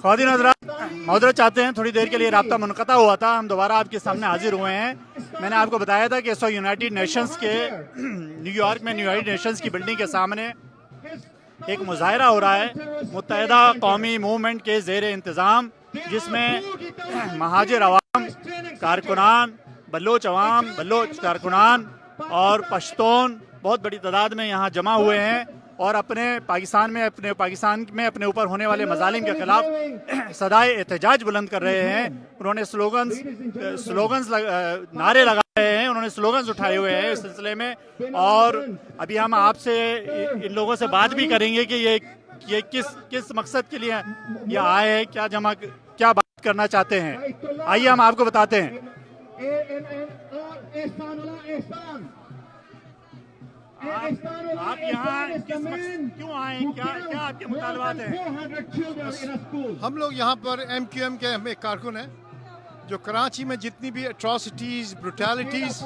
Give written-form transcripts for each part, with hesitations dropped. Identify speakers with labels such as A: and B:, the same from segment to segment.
A: ख्वातीन हज़रात, माज़रत चाहते हैं, थोड़ी देर के लिए राब्ता मुनक़ता हुआ था, हम दोबारा आपके सामने हाजिर हुए हैं। मैंने आपको बताया था कि इस वक्त यूनाइटेड नेशंस के न्यूयॉर्क में यूनाइटेड नेशंस की बिल्डिंग के सामने एक मुज़ाहरा हो रहा है मुत्तहिदा कौमी मूवमेंट के ज़ेर इंतज़ाम, जिसमें महाजिर अवाम, कारकुनान, बलोच अवाम, बलोच कारकुनान और पश्तून बहुत बड़ी तादाद में यहाँ जमा हुए हैं और अपने पाकिस्तान में अपने ऊपर होने वाले मजालिम के खिलाफ सदाए एहतजाज बुलंद कर रहे हैं। उन्होंने नारे लगाए हैं, उन्होंने स्लोगन्स उठाए हुए हैं इस सिलसिले में। और अभी हम आपसे इन लोगों से बात भी करेंगे कि ये किस मकसद के लिए ये आए हैं, क्या बात करना चाहते हैं। आइए हम आपको बताते हैं। आप यहाँ क्यों आए, क्या आपके मुतालबात हैं?
B: हम लोग यहाँ पर MQM के हम एक कारकुन हैं जो कराची में जितनी भी एट्रॉसिटीज़, ब्रुटैलिटीज़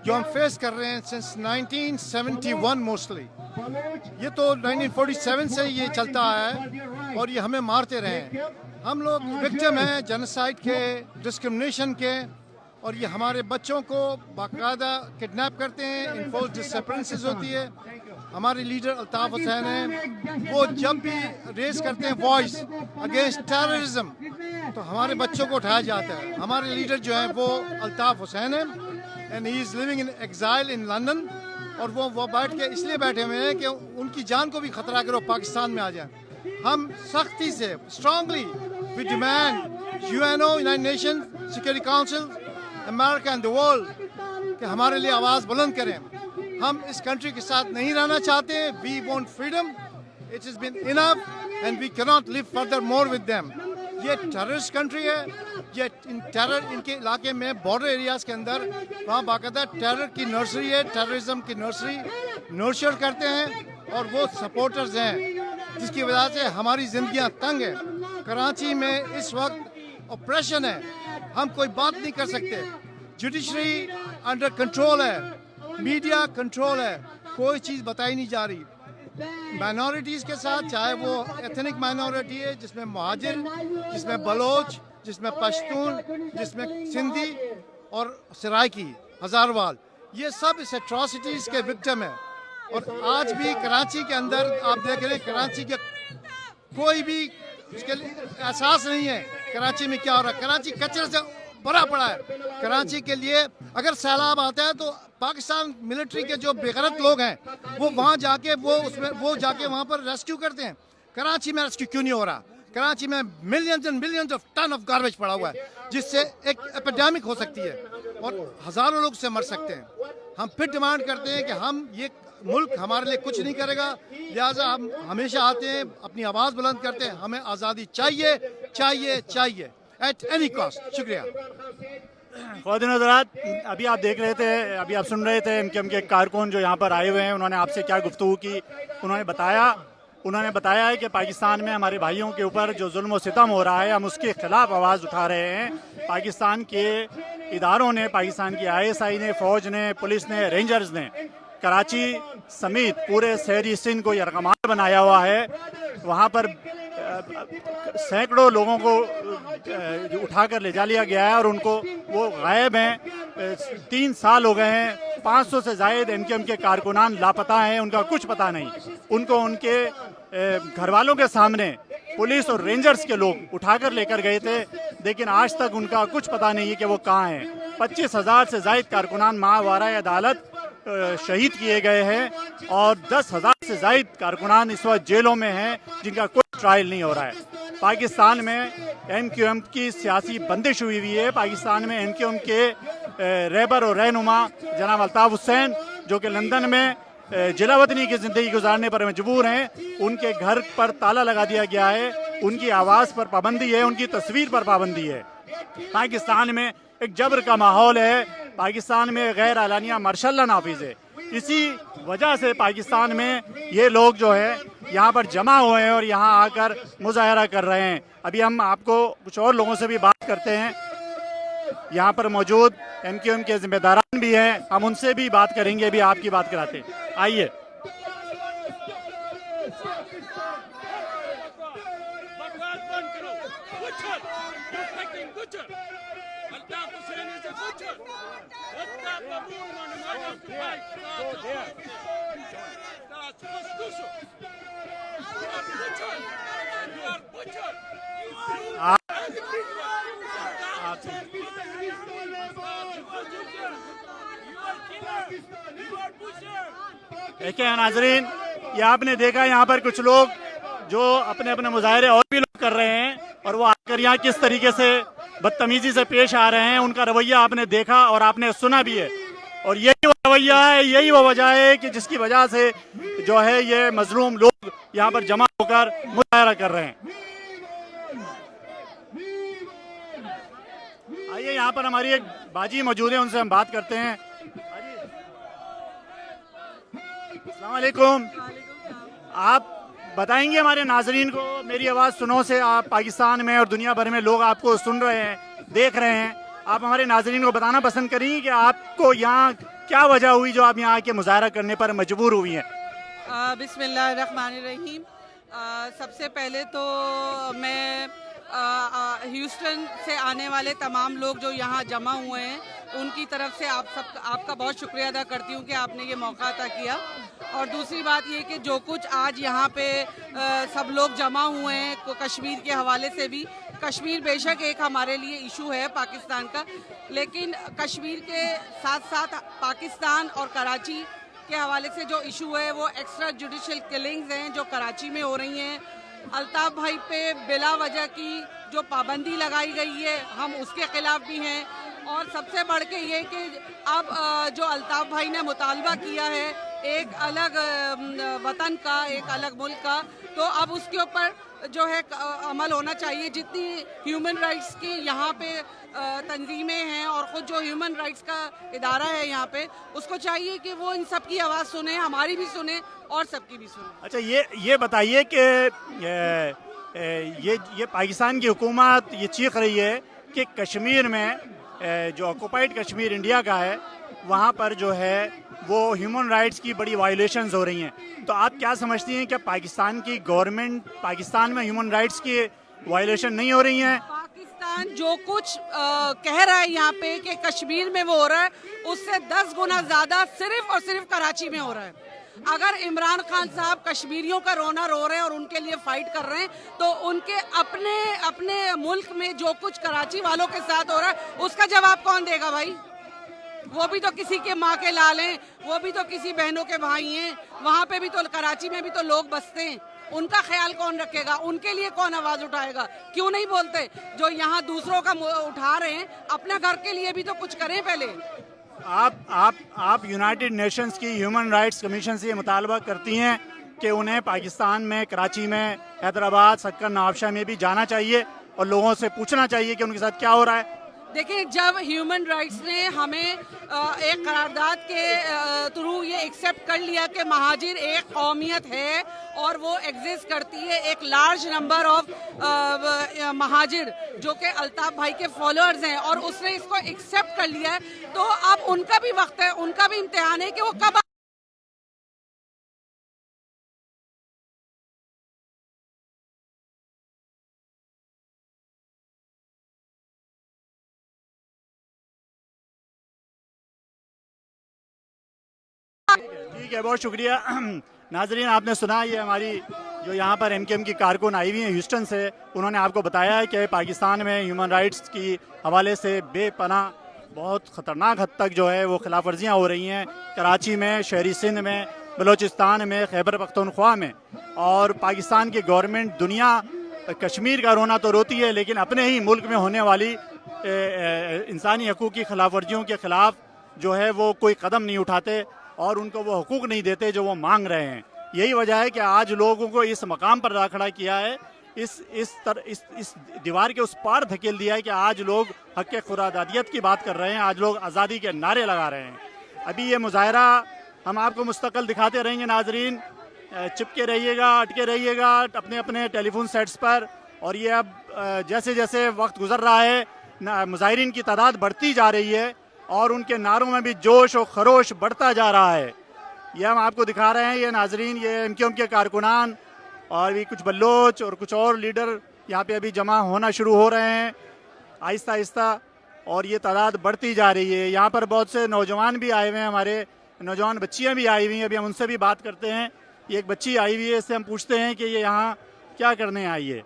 B: जो हम फेस कर रहे हैं सिंस 1971 मोस्टली, ये तो 1947 से ये चलता है और ये हमें मारते रहे हैं। हम लोग विक्टिम हैं जेनोसाइड के, डिस्क्रिमिनेशन के, और ये हमारे बच्चों को बाकायदा किडनैप करते हैं, इन्फोर्स डिसअपीयरेंसेस होती है। हमारे लीडर अल्ताफ हुसैन हैं, वो जब भी रेस करते हैं वॉइस अगेंस्ट टेररिज्म तो हमारे बच्चों को उठाया जाता है। हमारे लीडर जो हैं वो अल्ताफ हुसैन हैं and he is living in exile in London, और वो बैठ के इसलिए बैठे हुए हैं कि उनकी जान को भी खतरा अगर वो पाकिस्तान में आ जाए। हम सख्ती से strongly we demand UNO, United Nation Security Council, America and the world कि हमारे लिए आवाज़ बुलंद करें। हम इस कंट्री के साथ नहीं रहना चाहते। We want freedom, it has been enough and we can not live further more with them. ये टेररिस्ट कंट्री है, ये इनके इलाके में बॉर्डर एरियाज़ के अंदर वहाँ बाकायदा टेरर की नर्सरी है, टेररिज्म की नर्सरी नर्चर करते हैं और वो सपोर्टर्स हैं, जिसकी वजह से हमारी ज़िंदगियाँ तंग हैं। कराची में इस वक्त ऑपरेशन है, हम कोई बात नहीं कर सकते। जुडिशरी अंडर कंट्रोल है, मीडिया कंट्रोल है, कोई चीज़ बताई नहीं जा रही। माइनॉरिटीज़ के साथ, चाहे वो एथनिक माइनॉरिटी है जिसमें मुहाजिर, जिसमें बलोच, जिसमें पश्तून, जिसमें सिंधी और सराइकी, हज़ारवाल, ये सब इस एट्रॉसिटीज़ के विक्टिम है। और आज भी कराची के अंदर आप देख रहे हैं, कराची के कोई भी उसके लिए एहसास नहीं है कराची में क्या हो रहा है। कराची कचरे से भरा पड़ा है। कराची के लिए अगर सैलाब आता है तो पाकिस्तान मिलिट्री के जो बेगैरत लोग हैं वो वहाँ जाके वो जाके वहाँ पर रेस्क्यू करते हैं। कराची में रेस्क्यू क्यों नहीं हो रहा? कराची में millions and millions of ton of garbage पड़ा हुआ है, जिससे एक एपिडेमिक हो सकती है और हज़ारों लोग से मर सकते हैं। हम फिर डिमांड करते हैं कि हम ये मुल्क हमारे लिए कुछ नहीं करेगा, लिहाजा हम हमेशा आते हैं, अपनी आवाज़ बुलंद करते हैं। हमें आज़ादी चाहिए, चाहिए, चाहिए एट एनी कॉस्ट। शुक्रिया।
A: ख्वातीन हज़रात, अभी आप देख रहे थे, अभी आप सुन रहे थे MQM के कारकुन जो यहाँ पर आए हुए हैं, उन्होंने आपसे क्या गुफ्तगू की। उन्होंने बताया है कि पाकिस्तान में हमारे भाइयों के ऊपर जो जुल्म व सितम हो रहा है, हम उसके खिलाफ आवाज़ उठा रहे हैं। पाकिस्तान के इदारों ने, पाकिस्तान की ISI ने, फ़ौज ने, पुलिस ने, रेंजर्स ने कराची समेत पूरे शहरी सिंध को यरगमाल बनाया हुआ है। वहाँ पर सैकड़ों लोगों को उठाकर ले जा लिया गया है और वो गायब हैं। 3 साल हो गए हैं। 500 से ज़ायद MQM के कारकुनान लापता हैं, उनका कुछ पता नहीं। उनको उनके घर वालों के सामने पुलिस और रेंजर्स के लोग उठाकर लेकर गए थे, लेकिन आज तक उनका कुछ पता नहीं है कि वो कहाँ हैं। 25,000 से ज़ायद कारकुनान माहवाराए अदालत शहीद किए गए हैं और 10,000 से ज़ायद कारकुनान इस वक्त जेलों में हैं, जिनका कोई ट्रायल नहीं हो रहा है। पाकिस्तान में MQM की सियासी बंदिश हुई है। पाकिस्तान में MQM के रहबर और रहनुमा जनाब अल्ताफ हुसैन, जो कि लंदन में जिला वतनी की ज़िंदगी गुजारने पर मजबूर हैं, उनके घर पर ताला लगा दिया गया है, उनकी आवाज़ पर पाबंदी है, उनकी तस्वीर पर पाबंदी है। पाकिस्तान में एक जबर का माहौल है, पाकिस्तान में गैर आलानिया मार्शल नाफिज है। इसी वजह से पाकिस्तान में ये लोग जो है यहाँ पर जमा हुए हैं और यहाँ आकर मुजाहरा कर रहे हैं। अभी हम आपको कुछ और लोगों से भी बात करते हैं। यहाँ पर मौजूद MQM के जिम्मेदारान भी हैं, हम उनसे भी बात करेंगे। अभी आपकी बात कराते हैं, आइए।
C: बकवास बंद करो। Butcher, protecting butcher. Altaf Hussain is a butcher. What's that baboon on him? I have to fight. That's Costuso. You are butcher. You are butcher. You are
A: देखिए नाजरीन, ये आपने देखा यहाँ पर कुछ लोग जो अपने अपने मुजाहरे और भी लोग कर रहे हैं और वो आकर यहाँ किस तरीके से बदतमीजी से पेश आ रहे हैं, उनका रवैया आपने देखा और आपने सुना भी है। और यही वो रवैया है, यही वो वजह है कि जिसकी वजह से जो है ये मजलूम लोग यहाँ पर जमा होकर मुजाहरा कर रहे हैं। आइए, यहाँ पर हमारी एक बाजी मौजूद है, उनसे हम बात करते हैं। अस्सलाम वालेकुम। आप बताएंगे हमारे नाजरीन को, मेरी आवाज़ सुनो से आप पाकिस्तान में और दुनिया भर में लोग आपको सुन रहे हैं, देख रहे हैं, आप हमारे नाजरीन को बताना पसंद करेंगे कि आपको यहाँ क्या वजह हुई जो आप यहाँ आके मुजाहरा करने पर मजबूर हुई हैं?
D: बिस्मिल्लाहिर्रहमानिर्रहीम। सबसे पहले तो मैं ह्यूस्टन से आने वाले तमाम लोग जो यहाँ जमा हुए हैं उनकी तरफ से आपका बहुत शुक्रिया अदा करती हूँ कि आपने ये मौका अता किया। और दूसरी बात ये कि जो कुछ आज यहाँ पे सब लोग जमा हुए हैं कश्मीर के हवाले से भी, कश्मीर बेशक एक हमारे लिए इशू है पाकिस्तान का, लेकिन कश्मीर के साथ साथ पाकिस्तान और कराची के हवाले से जो इशू है वो एक्स्ट्रा जुडिशल किलिंग्स हैं जो कराची में हो रही हैं। अल्ताफ भाई पे बिला वजह की जो पाबंदी लगाई गई है हम उसके खिलाफ भी हैं। और सबसे बढ़ के ये कि अब जो अल्ताफ भाई ने मुतालबा किया है एक अलग वतन का, एक अलग मुल्क का, तो अब उसके ऊपर जो है अमल होना चाहिए। जितनी ह्यूमन राइट्स की यहाँ पे तंजीमें हैं और ख़ुद जो ह्यूमन राइट्स का इदारा है यहाँ पे, उसको चाहिए कि वो इन सब की आवाज़ सुने, हमारी भी सुने और सबकी भी सुने।
A: अच्छा, ये बताइए कि ये पाकिस्तान की हुकूमत ये चीख रही है कि कश्मीर में जो ऑक्युपाइड कश्मीर इंडिया का है वहाँ पर जो है वो ह्यूमन राइट्स की बड़ी वायलेशंस हो रही हैं, तो आप क्या समझती हैं कि पाकिस्तान की गवर्नमेंट पाकिस्तान में ह्यूमन राइट्स की वायलेशन नहीं हो रही हैं?
D: पाकिस्तान जो कुछ कह रहा है यहाँ पे कि कश्मीर में वो हो रहा है उससे 10 गुना ज़्यादा सिर्फ और सिर्फ कराची में हो रहा है। अगर इमरान खान साहब कश्मीरियों का रोना रो रहे हैं और उनके लिए फाइट कर रहे हैं तो उनके अपने मुल्क में जो कुछ कराची वालों के साथ हो रहा है उसका जवाब कौन देगा भाई? वो भी तो किसी के माँ के लाल हैं, वो भी तो किसी बहनों के भाई हैं, वहाँ पे भी तो कराची में भी तो लोग बसते हैं, उनका ख्याल कौन रखेगा? उनके लिए कौन आवाज़ उठाएगा? क्यों नहीं बोलते? जो यहाँ दूसरों का उठा रहे हैं अपने घर के लिए भी तो कुछ करें पहले।
A: आप यूनाइटेड नेशंस की ह्यूमन राइट्स कमीशन से ये मुतालबा करती हैं कि उन्हें पाकिस्तान में, कराची में, हैदराबाद, सक्कर, नवाबशाह में भी जाना चाहिए और लोगों से पूछना चाहिए कि उनके साथ क्या हो रहा है?
D: देखिए, जब ह्यूमन राइट्स ने हमें एक करारदाद के थ्रू ये एक्सेप्ट कर लिया कि महाजिर एक कौमियत है और वो एग्जिस्ट करती है, एक लार्ज नंबर ऑफ महाजिर जो कि अल्ताफ भाई के फॉलोअर्स हैं, और उसने इसको एक्सेप्ट कर लिया है, तो अब उनका भी वक्त है, उनका भी इम्तिहान है कि वो कब
A: ठीक है, बहुत शुक्रिया। नाजरीन, आपने सुना, ये हमारी जो यहाँ पर MKM की कारकुन आई हुई हैं ह्यूस्टन से, उन्होंने आपको बताया है कि पाकिस्तान में ह्यूमन राइट्स की हवाले से बेपनाह बहुत ख़तरनाक हद तक जो है वो खिलाफ वर्जियाँ हो रही हैं कराची में, शहरी सिंध में, बलूचिस्तान में, खैबर पख्तूनख्वा में। और पाकिस्तान की गवर्नमेंट दुनिया कश्मीर का रोना तो रोती है, लेकिन अपने ही मुल्क में होने वाली इंसानी हकूक़ की खिलाफ वर्जियों के ख़िलाफ़ जो है वो कोई कदम नहीं उठाते और उनको वो हकूक़ नहीं देते जो वो मांग रहे हैं। यही वजह है कि आज लोगों को इस मकाम पर ला खड़ा किया है, इस दीवार के उस पार धकेल दिया है कि आज लोग हक़ खुरादादियत की बात कर रहे हैं, आज लोग आज़ादी के नारे लगा रहे हैं। अभी ये मुजाहरा हम आपको मुस्तकिल दिखाते रहेंगे। नाजरीन, चिपके रहिएगा, अटके रहिएगा अपने अपने टेलीफोन सेट्स पर। और ये अब जैसे जैसे वक्त गुजर रहा है मुजाहिरीन की तादाद बढ़ती जा रही है और उनके नारों में भी जोश और खरोश बढ़ता जा रहा है। ये हम आपको दिखा रहे हैं। ये नाजरीन, ये MKM के कारकुनान और भी कुछ बल्लोच और कुछ और लीडर यहाँ पे अभी जमा होना शुरू हो रहे हैं आहिस्ता आहिस्ता, और ये तादाद बढ़ती जा रही है। यहाँ पर बहुत से नौजवान भी आए हुए हैं, हमारे नौजवान बच्चियाँ भी आई हुई हैं, अभी हम उनसे भी बात करते हैं। ये एक बच्ची आई हुई है, इससे हम पूछते हैं कि ये यहाँ क्या करने आई है।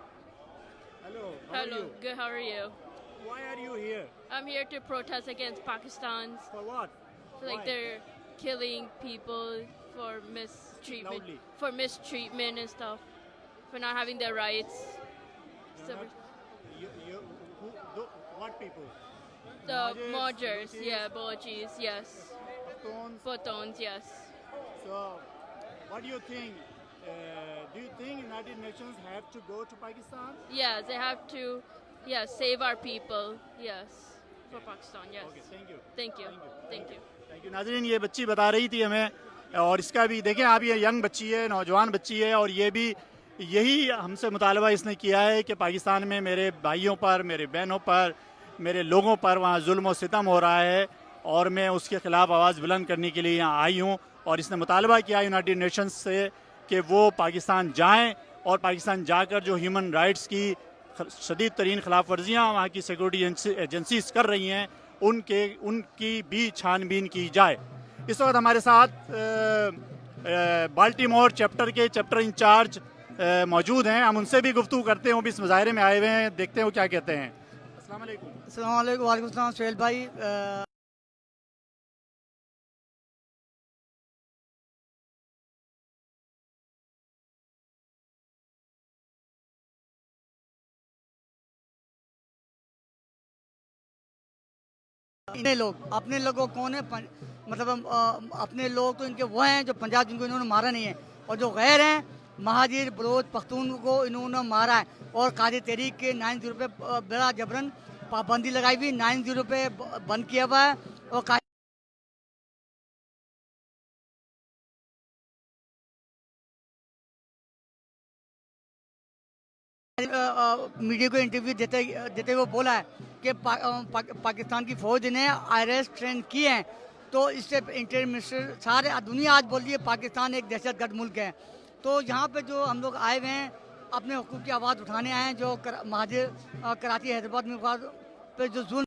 E: Hello, good. How are you?
A: Why are you here?
E: I'm here to protest against Pakistan's,
A: For what?
E: like
A: Why?
E: they're killing people for mistreatment,
A: Loudly.
E: for mistreatment and stuff, for not having their rights. So,
A: What people?
E: the
A: Mojers,
E: Mojers,
A: Balochis,
E: yeah, Balochis, yes,
A: Pakhtuns.
E: Pathans, yes.
A: So, what do you think? Do you think United Nations have to go to Pakistan?
E: Yeah, they have to, yeah, save our people, yes, for Pakistan, yes.
A: Okay, thank you.
E: Thank you, thank you.
A: Thank you. नाज़रीन, ये बच्ची बता रही थी हमें, और इसका भी देखें आप, ये यंग बच्ची है, नौजवान बच्ची है, और ये भी यही हमसे मुतालबा इसने किया है कि पाकिस्तान में मेरे भाइयों पर, मेरे बहनों पर, मेरे लोगों पर वहाँ जुल्म और सितम हो रहा है, और मैं उसके ख़िलाफ़ आवाज़ बुलंद करने के लिए यहाँ आई हूँ। और इसने मुतालबा किया यूनाइटेड नेशंस से कि वो पाकिस्तान जाएँ, और पाकिस्तान जाकर जो ह्यूमन राइट्स की शदीद तरीन खिलाफ वर्जियाँ वहाँ की सिक्योरिटी एजेंसीज कर रही हैं, उनकी भी छानबीन की जाए। इस वक्त हमारे साथ बाल्टीमोर चैप्टर के चैप्टर इंचार्ज मौजूद हैं, हम उनसे भी गुफ्तगू करते हैं। वो भी इस मुजाहरे में आए हुए हैं, देखते हैं वो क्या कहते हैं। अस्सलाम वालेकुम।
F: अस्सलाम वालेकुम। वालेकुम सलाम सुहेल भाई। इन्हें लोग अपने लोगों कौन है मतलब अपने लोग तो इनके वो हैं जो पंजाब, जिनको इन्होंने मारा नहीं है, और जो गैर हैं महाजिर बलोच पख्तून को इन्होंने मारा है। और कादी तहरीक के 9 पे बड़ा जबरन पाबंदी लगाई हुई, 9 पे बंद किया हुआ है। और मीडिया को इंटरव्यू देते हुए बोला है कि पाकिस्तान की फौज ने IRS ट्रेन किए हैं। तो इससे इंटर मिनिस्टर सारे दुनिया आज बोल रही है पाकिस्तान एक दहशतगर्द मुल्क है। तो यहाँ पे जो हम लोग आए हुए हैं अपने हुकूक की आवाज़ उठाने आए हैं, जो महाजिर कराची हैदराबाद में पे जो जुल्म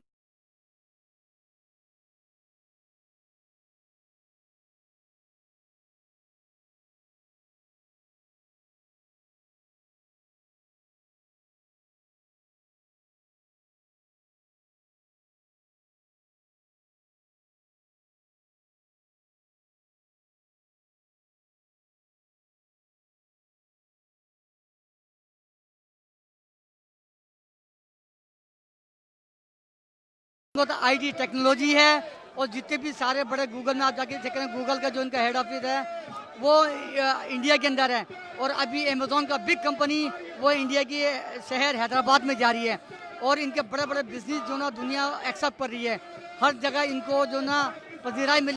F: तो IT टेक्नोलॉजी है। और जितने भी सारे बड़े गूगल में आप जाके चेक करें, गूगल का जो इनका हेड ऑफिस है वो इंडिया के अंदर है। और अभी अमेज़ॉन का बिग कंपनी वो इंडिया की शहर हैदराबाद में जा रही है। और इनके बड़े बड़े बिजनेस जो ना दुनिया एक्सेप्ट कर रही है, हर जगह इनको जो ना पजीराई मिल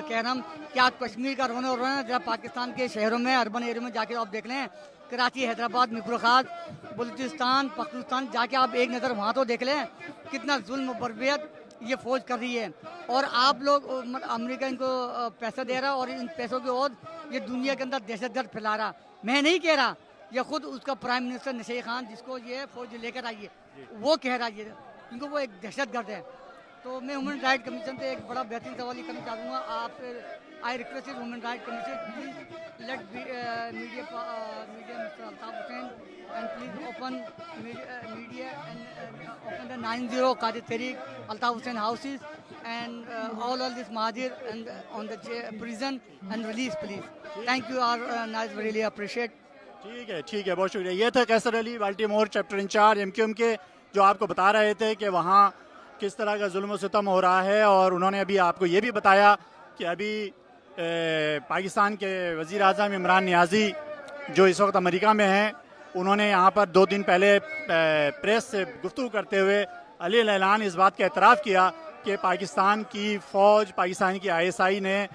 F: कह रहा हूँ कि आप कश्मीर का रोना हो रहा है। जरा पाकिस्तान के शहरों में, अर्बन एरिया में जाके आप देख लें, कराची, हैदराबाद, मिफ्रखात, बलूचिस्तान, पख्तूनस्तान, जाके आप एक नज़र वहाँ तो देख लें कितना जुल्म बर्बियत ये फौज कर रही है। और आप लोग अमेरिका इनको पैसा दे रहा है, और इन पैसों के और ये दुनिया के अंदर दहशतगर्द फैला रहा। मैं नहीं कह रहा, ये खुद उसका प्राइम मिनिस्टर नशीर खान, जिसको ये फौज लेकर आई है, वो कह रहा है इनको वो एक दहशतगर्द है। तो मैं ह्यूमन राइट कमीशन से एक बड़ा बेहतरीन सवाल ये करना चाहूँगा। आप I request human right commission, please let media mister Altaf Hussain and please open media and open the 90 Qadir Tariq Altaf Hussain houses and all this Mahajir and on the prison and release, please. Thank you, our nice, really appreciate.
A: ठीक है, बहुत शुक्रिया। ये थे Qaiser Ali, Baltimore chapter incharge MQM के, जो आपको बता रहे थे कि वहाँ किस तरह का जुल्म सितम हो रहा है। और उन्होंने अभी आपको ये भी बताया कि अभी पाकिस्तान के वज़ीर आज़म इमरान नियाज़ी जो इस वक्त अमेरिका में हैं, उन्होंने यहाँ पर 2 दिन पहले प्रेस से गुफ्तगू करते हुए अली ऐलान इस बात का एतराफ़ किया कि पाकिस्तान की फ़ौज, पाकिस्तान की ISI ने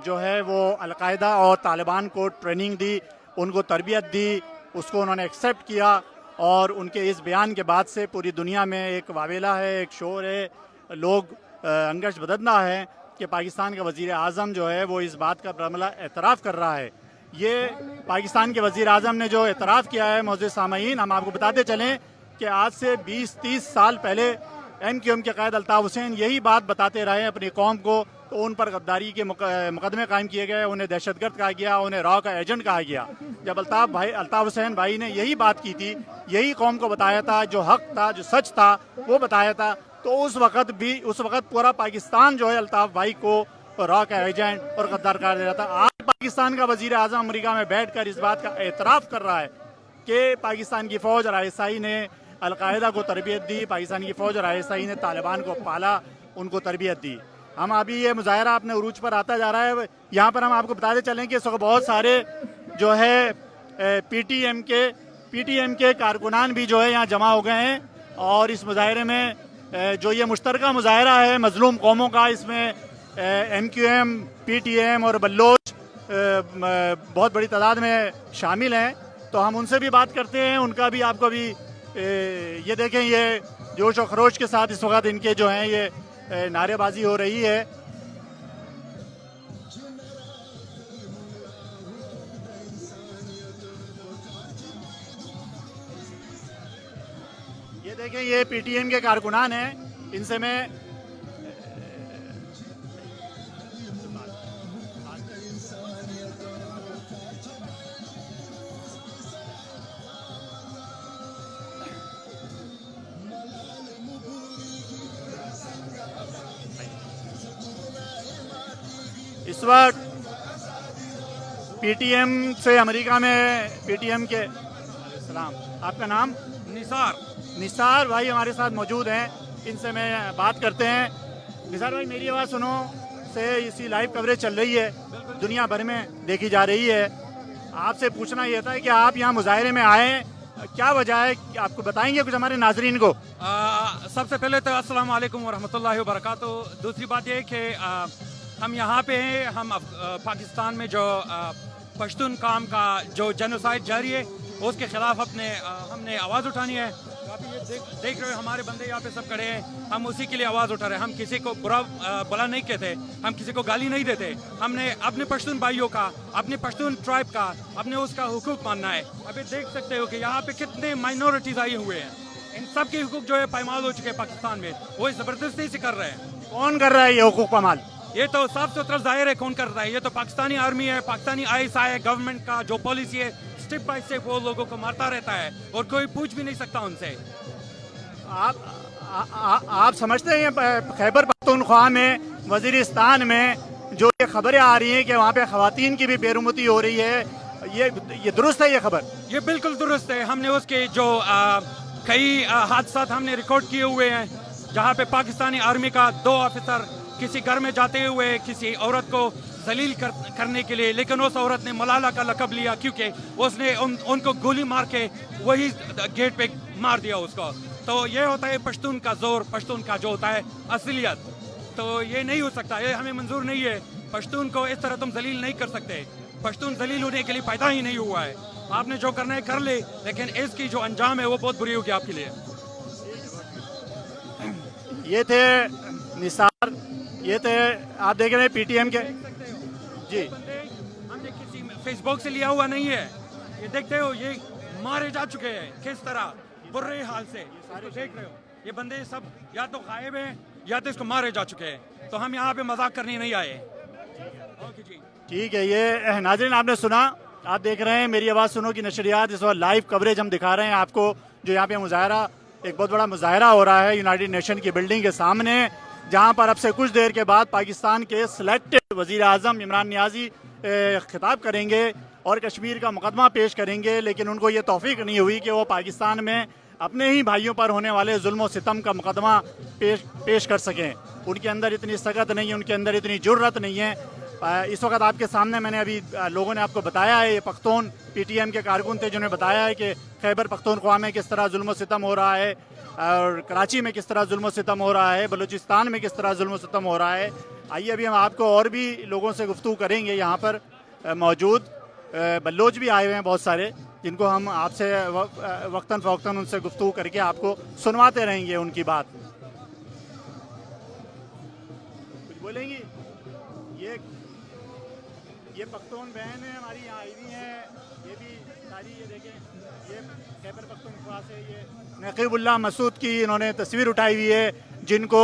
A: जो है वो अलकायदा और तालिबान को ट्रेनिंग दी, उनको तरबियत दी, उसको उन्होंने एक्सेप्ट किया। और उनके इस बयान के बाद से पूरी दुनिया में एक वावेला है, एक शोर है, लोग अंगश बददना है कि पाकिस्तान का वज़ीर आज़म जो है वो इस बात का बरमला एतराफ़ कर रहा है। ये पाकिस्तान के वज़ीर आज़म ने जो एतराफ़ किया है, मौजूद सामईन, हम आपको बताते चलें कि आज से 20-30 साल पहले MQM के क़ायद अल्ताफ़ हुसैन यही बात बताते रहे अपनी कौम को, तो उन पर गद्दारी के मुकदमे कायम किए गए, उन्हें दहशतगर्द कहा गया, उन्हें रॉ का एजेंट कहा गया। जब अल्ताफ़ हुसैन भाई ने यही बात की थी, यही कौम को बताया था, जो हक था, जो सच था वो बताया था, तो उस वक़्त पूरा पाकिस्तान जो है अल्ताफ़ भाई को रॉ का एजेंट और गद्दार करार दे रहा था। आज पाकिस्तान का वज़ीर आज़म अमेरिका में बैठ कर इस बात का एतराफ़ कर रहा है कि पाकिस्तान की फ़ौज और ISI ने अलकायदा को तरबियत दी, पाकिस्तान की फ़ौज और ISI ने तालिबान को पाला, उनको तरबियत दी। हम अभी ये मुजाहरा अपने उरूज पर आता जा रहा है। यहाँ पर हम आपको बताते चलें कि इस वक्त बहुत सारे जो है PTM के कारकुनान भी जो है यहाँ जमा हो गए हैं। और इस मुजाहरे में जो ये मुश्तरका मुजाहरा है मज़लूम कौमों का, इसमें MQM, PTM और बल्लोच बहुत बड़ी तादाद में शामिल हैं। तो हम उनसे भी बात करते हैं, उनका भी आपको अभी ये देखें, ये जोश और खरोश के साथ इस वक्त इनके जो हैं ये नारेबाजी हो रही है। ये देखें, ये PTM के कारकुनान हैं, इनसे मैं इस वक्त PTM से अमेरिका में PTM के सलाम, आपका नाम? निसार भाई हमारे साथ मौजूद हैं, इनसे मैं बात करते हैं। निसार भाई, मेरी आवाज़ सुनो से इसी लाइव कवरेज चल रही है, दुनिया भर में देखी जा रही है। आपसे पूछना ये था कि आप यहाँ मुजाहरे में आए, क्या वजह है, आपको बताएंगे कुछ हमारे नाजरीन को?
G: सबसे पहले तो अस्सलाम वालेकुम वरहमतुल्लाहि वबरकातुहू। दूसरी बात ये कि हम यहाँ पे हैं, हम पाकिस्तान में जो पश्तून काम का जो जेनोसाइड जारी है उसके खिलाफ हमने आवाज़ उठानी है। आप ये देख रहे हो, हमारे बंदे यहाँ पे सब खड़े हैं, हम उसी के लिए आवाज़ उठा रहे हैं। हम किसी को बुरा नहीं कहते, हम किसी को गाली नहीं देते। हमने अपने पश्तून भाइयों का, अपने पश्तून ट्राइब का, अपने उसका हुकूक मानना है। अभी देख सकते हो कि यहाँ पे कितने माइनॉरिटीज आए हुए हैं, इन सब के हुकूक जो है पायमाल हो चुके हैं पाकिस्तान में, वो ज़बरदस्ती से कर रहे हैं।
A: कौन कर रहा है ये हुकूक पामाल?
G: ये तो साफ सुथरा जाहिर है कौन कर रहा है। ये तो पाकिस्तानी आर्मी है, पाकिस्तानी ISI है, गवर्नमेंट का जो पॉलिसी है, स्टेप बाय स्टेप वो लोगों को मारता रहता है और कोई पूछ भी नहीं सकता उनसे।
A: आप समझते हैं खैबर पख्तूनख्वा में, वजीरिस्तान में जो ये खबरें आ रही हैं कि वहाँ पे खवातीन की भी बेरुमती हो रही है, ये दुरुस्त है? ये खबर
G: ये बिल्कुल दुरुस्त है। हमने उसके जो कई हादसा हमने रिकॉर्ड किए हुए हैं, जहाँ पे पाकिस्तानी आर्मी का 2 ऑफिसर किसी घर में जाते हुए किसी औरत को जलील करने के लिए, लेकिन उस औरत ने मलाला का लकब लिया क्योंकि उसने उनको गोली मार के वही गेट पे मार दिया उसको। तो ये होता है पश्तून का जोर, पश्तून का जो होता है असलियत। तो ये नहीं हो सकता, ये हमें मंजूर नहीं है। पश्तून को इस तरह तुम जलील नहीं कर सकते। पश्तून जलील होने के लिए पैदा ही नहीं हुआ है। आपने जो करना है कर ले, लेकिन इसकी जो अंजाम है वो बहुत बुरी होगी आपके लिए।
A: ये थे निसार, ये थे आप देख रहे हैं PTM के जी।
G: हमने किसी फेसबुक से लिया हुआ नहीं है, ये देखते हो ये मारे जा चुके हैं किस तरह बुरे हाल से। इसको देख रहे हो, ये बंदे सब या तो गायब हैं या तो इसको मारे जा चुके हैं। तो हम यहाँ पे मजाक करने नहीं आए। ओके जी,
A: ठीक है। ये नाज़रीन आपने सुना आप देख रहे हैं मेरी आवाज़ सुनो की नशरियात, इस वक्त लाइव कवरेज हम दिखा रहे हैं आपको। जो यहाँ पे मुजाहरा, एक बहुत बड़ा मुजाहरा हो रहा है यूनाइटेड नेशन की बिल्डिंग के सामने, जहाँ पर अब से कुछ देर के बाद पाकिस्तान के सिलेक्टेड वज़ीर आज़म इमरान नियाज़ी खिताब करेंगे और कश्मीर का मुकदमा पेश करेंगे। लेकिन उनको ये तौफीक नहीं हुई कि वो पाकिस्तान में अपने ही भाइयों पर होने वाले जुल्म सितम का मुकदमा पेश कर सकें। उनके अंदर इतनी सख्त नहीं है, उनके अंदर इतनी जुर्रत नहीं है। इस वक्त आपके सामने मैंने अभी लोगों ने आपको बताया है, ये पख्तून पीटीएम के कारकुन थे जिन्होंने बताया है कि खैबर पख्तूनख्वा में किस तरह जुल्म सितम हो रहा है, और कराची में किस तरह जुल्म सितम हो रहा है, बलूचिस्तान में किस तरह जुल्म सितम हो रहा है। आइए अभी हम आपको और भी लोगों से गुफ्तगू करेंगे। यहाँ पर मौजूद बल्लोच भी आए हुए हैं बहुत सारे, जिनको हम आपसे वक्तन फ़वक्तन उनसे गुफ्तगू करके आपको सुनवाते रहेंगे उनकी बात। कुछ बोलेंगी? ये पख्तून बहन है हमारी, यहाँ आई हुई हैं, ये भी सारी, ये देखें, ये खैबर पख्तूनख्वा से ये नकीबुल्लाह मसूद की इन्होंने तस्वीर उठाई हुई है, जिनको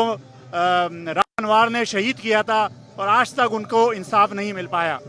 A: राम अनवार ने शहीद किया था और आज तक उनको इंसाफ नहीं मिल पाया।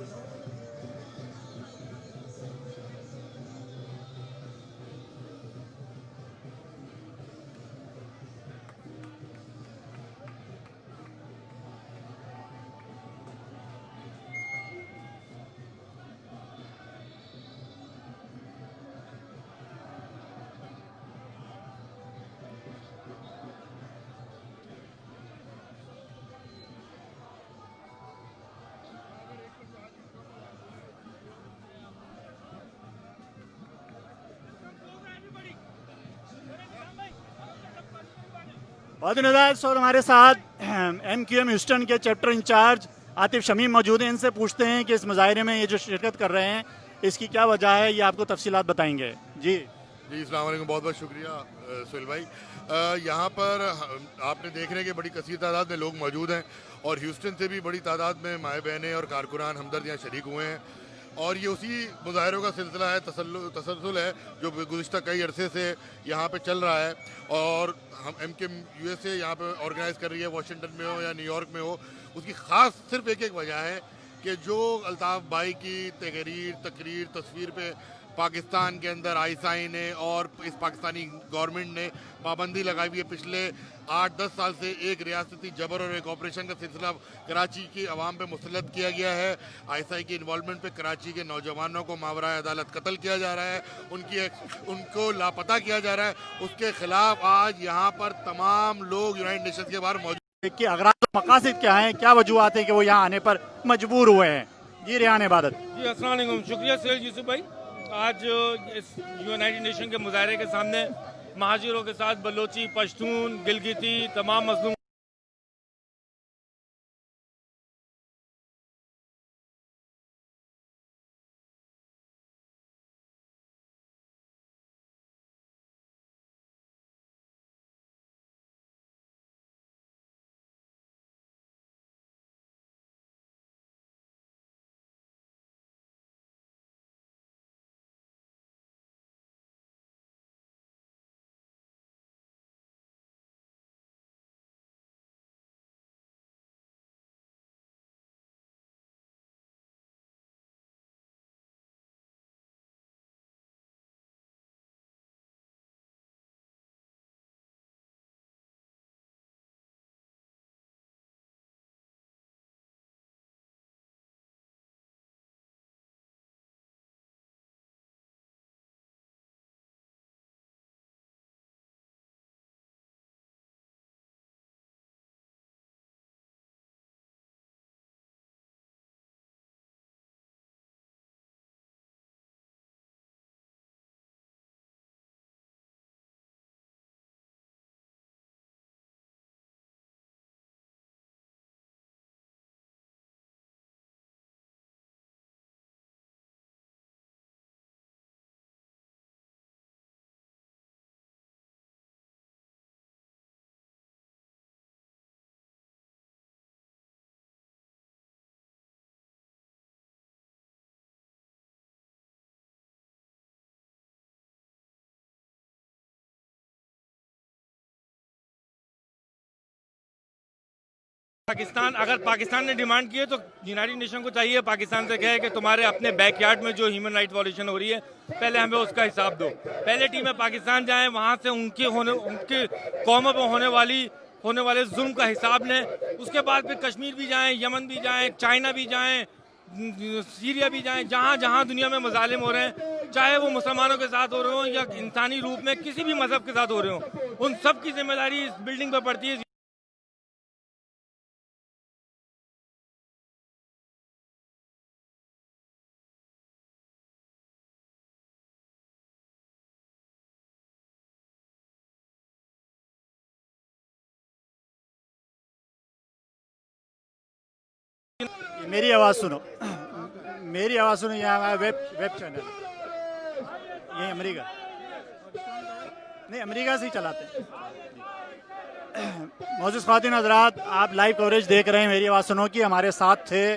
A: बहुत नज़ार और हमारे साथ MQM ह्यूस्टन के चैप्टर इंचार्ज आतिफ शमीम मौजूद हैं। इनसे पूछते हैं कि इस मुजाहरे में ये जो शिरकत कर रहे हैं इसकी क्या वजह है, ये आपको तफसीलात बताएंगे। जी
H: अस्सलाम वालेकुम, बहुत बहुत शुक्रिया सुहेल भाई। यहाँ पर आपने देख रहे हैं कि बड़ी कसीर तादाद में लोग मौजूद हैं और ह्यूस्टन से भी बड़ी तादाद में माए बहनें और कारकुनान हमदर्द यहाँ शरीक हुए हैं। और ये उसी मुजाहरों का सिलसिला है, तसलसल है जो गुज़िश्ता कई अरसे से यहाँ पे चल रहा है। और हम MQM USA यहाँ पे ऑर्गेनाइज़ कर रही है, वाशिंगटन में हो या न्यूयॉर्क में हो। उसकी ख़ास सिर्फ एक वजह है कि जो अल्ताफ़ भाई की तकरीर तस्वीर पे पाकिस्तान के अंदर आईएसआई ने और इस पाकिस्तानी गवर्नमेंट ने पाबंदी लगाई हुई है। पिछले 8-10 साल से एक रियासती जबर और एक ऑपरेशन का सिलसिला कराची की आवाम पे मुसल्लत किया गया है। आईएसआई की इन्वॉल्वमेंट पे कराची के नौजवानों को मावराए अदालत कत्ल किया जा रहा है, उनको लापता किया जा रहा है। उसके खिलाफ आज यहाँ पर तमाम लोग यूनाइटेड नेशंस के बाहर मौजूद
A: कि अगराज़ मकासद क्या हैं, क्या वजूहत है कि वो यहाँ आने पर मजबूर हुए हैं। जी रेहान इबादत।
G: जी अस्सलाम वालेकुम, शुक्रिया सुहेल यूसुफ भाई। आज इस यूनाइटेड नेशन के मुजाहरे के सामने महाजिरों के साथ बलोची, पश्तून, गिलगिती, तमाम मजलूम पाकिस्तान, अगर पाकिस्तान ने डिमांड की है तो यूनाइटेड नेशन को चाहिए पाकिस्तान से कहे कि तुम्हारे अपने बैकयार्ड में जो ह्यूमन राइट वायलेशन हो रही है पहले हमें उसका हिसाब दो। पहले टीम में पाकिस्तान जाए, वहां से उनके कौमों पर होने वाले जुल्म का हिसाब लें। उसके बाद फिर कश्मीर भी जाएं, यमन भी जाएं, चाइना भी जाएं, सीरिया भी जाएं, जहां जहां दुनिया में मजालिम हो रहे हैं, चाहे वो मुसलमानों के साथ हो रहे हो या इंसानी रूप में किसी भी मजहब के साथ हो रहे हो, उन सब की जिम्मेदारी इस बिल्डिंग पर पड़ती है।
A: मेरी आवाज़ सुनो, मेरी आवाज़ सुनो। यहाँ वेब चैनल, ये अमेरिका नहीं, अमेरिका से ही चलाते हैं। मौजूद ख़वातीन हज़रात, आप लाइव कवरेज देख रहे हैं मेरी आवाज़ सुनो की। हमारे साथ थे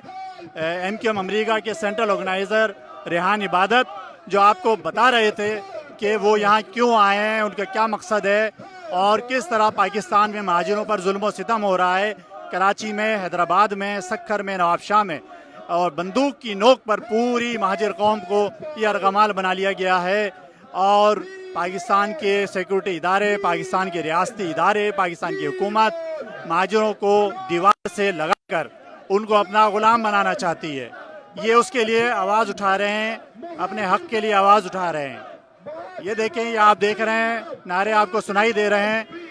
A: MQM अमेरिका के सेंट्रल ऑर्गेनाइज़र रेहान इबादत, जो आपको बता रहे थे कि वो यहाँ क्यों आए हैं, उनका क्या मकसद है और किस तरह पाकिस्तान में महाजिरों पर जुल्म व सितम हो रहा है। कराची में, हैदराबाद में, सक्खर में, नवाबशाह में, और बंदूक की नोक पर पूरी महाजिर कौम को ये अर्गमाल बना लिया गया है। और पाकिस्तान के सिक्योरिटी इदारे, पाकिस्तान के रियासती इदारे, पाकिस्तान की हुकूमत महाजिरों को दीवार से लगाकर उनको अपना गुलाम बनाना चाहती है। ये उसके लिए आवाज़ उठा रहे हैं, अपने हक के लिए आवाज़ उठा रहे हैं। ये देखें, ये आप देख रहे हैं, नारे आपको सुनाई दे रहे हैं।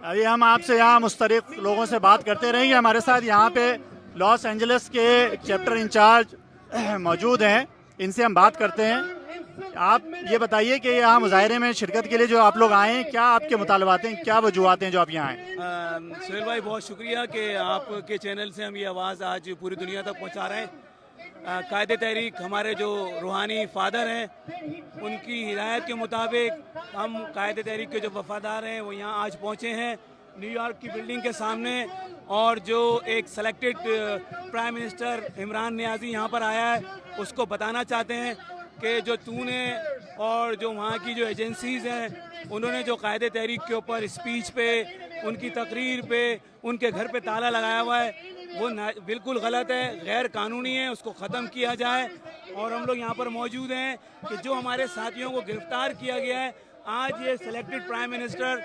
A: अभी हम आपसे यहाँ मुस्तरिक लोगों से बात करते रहेंगे। हमारे साथ यहाँ पे लॉस एंजलिस के चैप्टर इंचार्ज मौजूद हैं, इनसे हम बात करते हैं। आप ये बताइए कि यहाँ मुजाहरे में शिरकत के लिए जो आप लोग आए हैं, क्या आपके मुतालबात हैं, क्या वजूहात हैं जो आप यहाँ आए?
I: सुहेल भाई, बहुत शुक्रिया कि आपके चैनल से हम ये आवाज़ आज पूरी दुनिया तक पहुँचा रहे हैं। कायदे तहरीक हमारे जो रूहानी फादर हैं, उनकी हिदायत के मुताबिक हम कायदे तहरीक के जो वफादार हैं वो यहाँ आज पहुँचे हैं न्यूयॉर्क की बिल्डिंग के सामने। और जो एक selected prime minister Imran Niazi यहाँ पर आया है, उसको बताना चाहते हैं कि जो तूने और जो वहाँ की जो एजेंसीज़ हैं, उन्होंने जो कायदे तहरीक के ऊपर स्पीच पे, उनकी तकरीर पे, उनके घर पे ताला लगाया हुआ है, वो बिल्कुल गलत है, गैर कानूनी है, उसको ख़त्म किया जाए। और हम लोग यहाँ पर मौजूद हैं कि जो हमारे साथियों को गिरफ्तार किया गया है, आज ये सिलेक्टेड प्राइम मिनिस्टर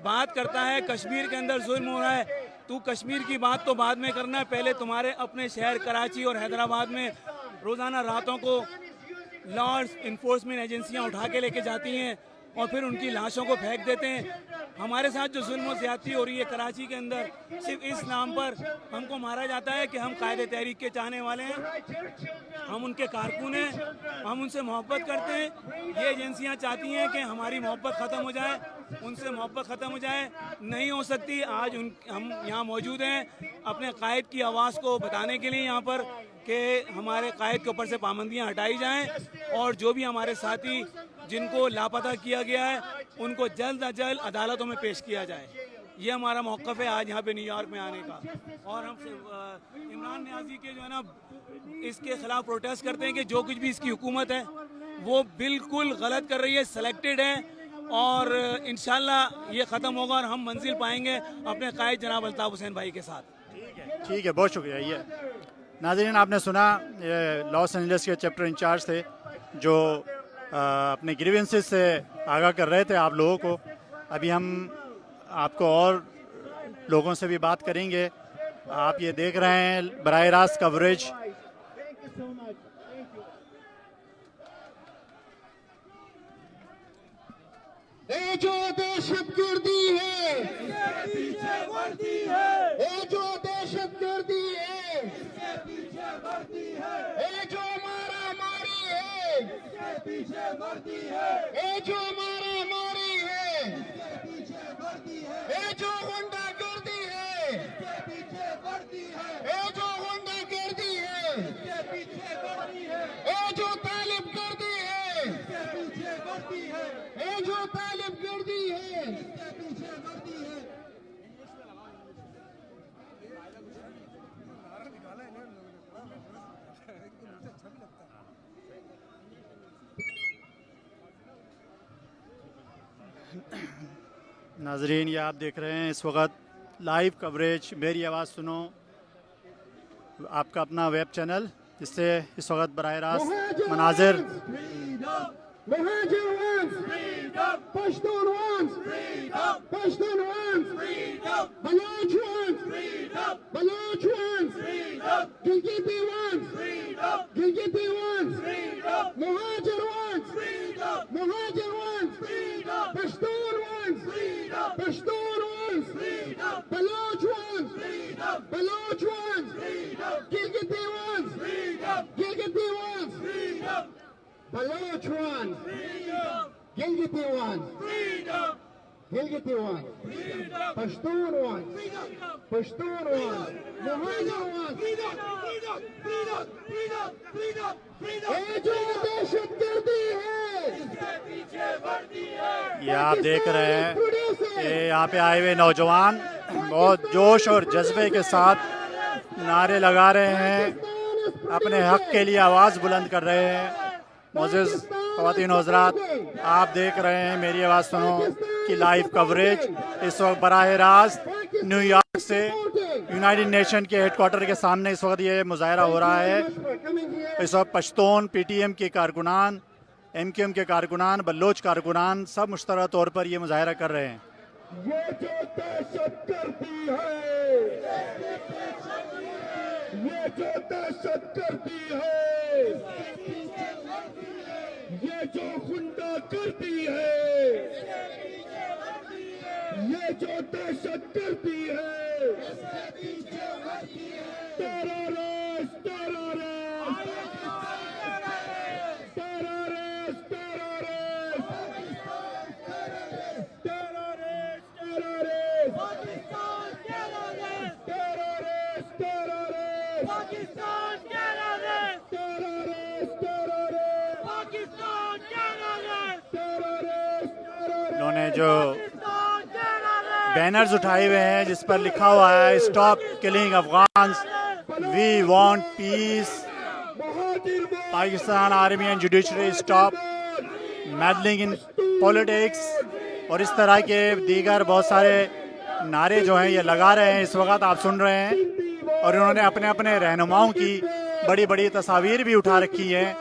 I: बात करता है कश्मीर के अंदर जुल्म हो रहा है। तू कश्मीर की बात तो बाद में करना है, पहले तुम्हारे अपने शहर कराची और हैदराबाद में रोज़ाना रातों को लॉ इन्फोर्समेंट एजेंसियाँ उठा के लेके जाती हैं और फिर उनकी लाशों को फेंक देते हैं। हमारे साथ जो जुल्म और ज़्यादती हो रही है कराची के अंदर, सिर्फ इस नाम पर हमको मारा जाता है कि हम कायदे तहरीक के चाहने वाले हैं, हम उनके कारकुन हैं, हम उनसे मोहब्बत करते हैं। ये एजेंसियां चाहती हैं कि हमारी मोहब्बत ख़त्म हो जाए, उनसे मोहब्बत ख़त्म हो जाए, नहीं हो सकती। आज हम यहाँ मौजूद हैं अपने कायद की आवाज़ को बताने के लिए यहाँ पर कि हमारे कायद के ऊपर से पाबंदियाँ हटाई जाएँ और जो भी हमारे साथी जिनको लापता किया गया है उनको जल्द अज जल्द अदालतों में पेश किया जाए। ये हमारा मौक़िफ़ है आज यहाँ पे न्यूयॉर्क में आने का। और हम इमरान नियाज़ी के जो है ना, इसके ख़िलाफ़ प्रोटेस्ट करते हैं कि जो कुछ भी इसकी हुकूमत है वो बिल्कुल गलत कर रही है, सेलेक्टेड है, और इंशाल्लाह ये ख़त्म होगा और हम मंजिल पाएंगे अपने कायद जनाब अल्ताफ़ हुसैन भाई के साथ।
A: ठीक है, बहुत शुक्रिया। ये नाज़रीन, आपने सुना, लॉस एंजलिस के चैप्टर इंचार्ज थे जो अपने ग्रीवेंसेस से आगाह कर रहे थे आप लोगों को। अभी हम आपको और लोगों से भी बात करेंगे। आप ये देख रहे हैं बराह रास्त कवरेज।
J: ये जो दहशतगर्दी है, ये जो दहशतगर्दी है, ये जो मारामारी है, ये जो मारामारी है, ये जो गुंडागर्दी है, ये जो तालिब गर्दी है
A: नाजरीन, ये आप देख रहे हैं इस वक्त लाइव कवरेज मेरी आवाज़ सुनो, आपका अपना वेब चैनल, जिससे इस वक्त बराह रास्त मनाजिर
J: Muhajir wants freedom. Pashtun wants freedom. Pashtun wants freedom. Baloch wants freedom. Baloch wants freedom. Gilgiti wants freedom. Gilgiti wants freedom. Muhajir wants freedom. Muhajir wants freedom. Pashtun wants freedom. Pashtun wants freedom. Baloch wants freedom. Baloch wants freedom. Gilgiti wants freedom. Gilgiti wants freedom. Baloch wants freedom. Gilgiti wants freedom. Gilgiti wants freedom. Pashtun wants freedom. Pashtun wants. Muhajir wants freedom. Freedom. Freedom. Freedom. Freedom. Freedom. ये जो दहशतगर्दी है, इसके पीछे वर्दी है।
A: ये आप देख रहे हैं, ये यहाँ पे आए हुए नौजवान बहुत जोश और जज्बे के साथ नारे लगा रहे हैं, अपने हक के लिए आवाज़ बुलंद कर रहे हैं। मोज़िज़ ख़वातीन और हज़रात, आप देख रहे हैं मेरी आवाज़ सुनो कि लाइव कवरेज इस वक्त बराह रास्त न्यूयॉर्क से यूनाइटेड नेशन के हेडक्वार्टर के सामने इस वक्त ये मुजाहरा हो रहा है। इस वक्त पश्तून, PTM के कारकुनान, MQM के कारकुनान, बलोच कारकुनान सब मुश्तरक तौर पर ये मुजाहरा कर रहे हैं।
J: ये जो दहशत करती है, ये जो दहशत करती है, ये जो गुंडा करती है, ये जो दहशत करती है, टेररिस्ट टेररिस्ट टेररिस्ट टेररिस्ट
A: उन्होंने जो बैनर्स उठाए हुए हैं जिस पर लिखा हुआ है stop killing Afghans, we want peace, Pakistan army and judiciary stop meddling in politics, और इस तरह के दीगर बहुत सारे नारे जो हैं ये लगा रहे हैं। इस वक्त आप सुन रहे हैं, और इन्होंने अपने अपने रहनुमाओं की बड़ी बड़ी तस्वीर भी उठा रखी हैं।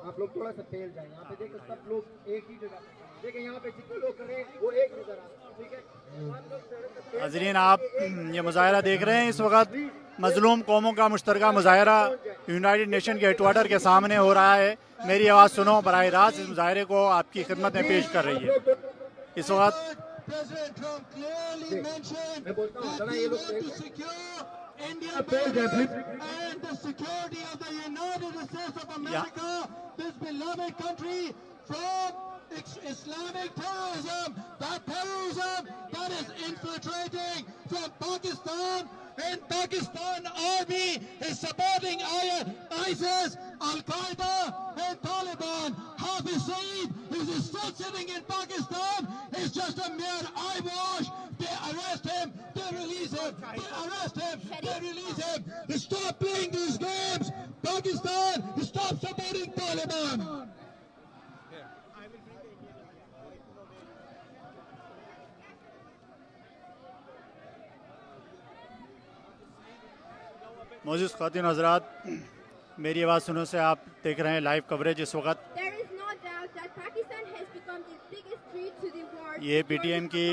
J: आप लोग थोड़ा सा फैल जाए, यहाँ पे देखो सब लोग एक ही जगह देखें, यहाँ पे जितने लोग खड़े हैं वो एक नजर आ, ठीक है।
A: नाज़रीन, आप ये मुजाहरा देख रहे हैं, इस वक्त मजलूम कौमों का मुश्तरका मुजाहरा यूनाइटेड नेशन के हेडक्वार्टर के सामने हो रहा है। मेरी आवाज़ सुनो बराह रास्त इस मुजाहरे को आपकी खिदमत में पेश कर रही है। इस वक्त
J: मैं बोलता हूँ जरा ये लोग
K: India and the security of the United States of America, this beloved country, from Islamic terrorism, that terrorism that is infiltrating from Pakistan, and Pakistan army is supporting ISIS, Al-Qaeda and Taliban. Hafiz Saeed is still sitting in Pakistan. It's just a mere eyewash. They arrest him, they release him, they arrest him, they release him. Stop playing these games. Pakistan, stop supporting Taliban.
A: मोज़िज़ ख़वातीन हज़रात, मेरी आवाज़ सुनो से आप देख रहे हैं live coverage इस वक्त। ये PTM की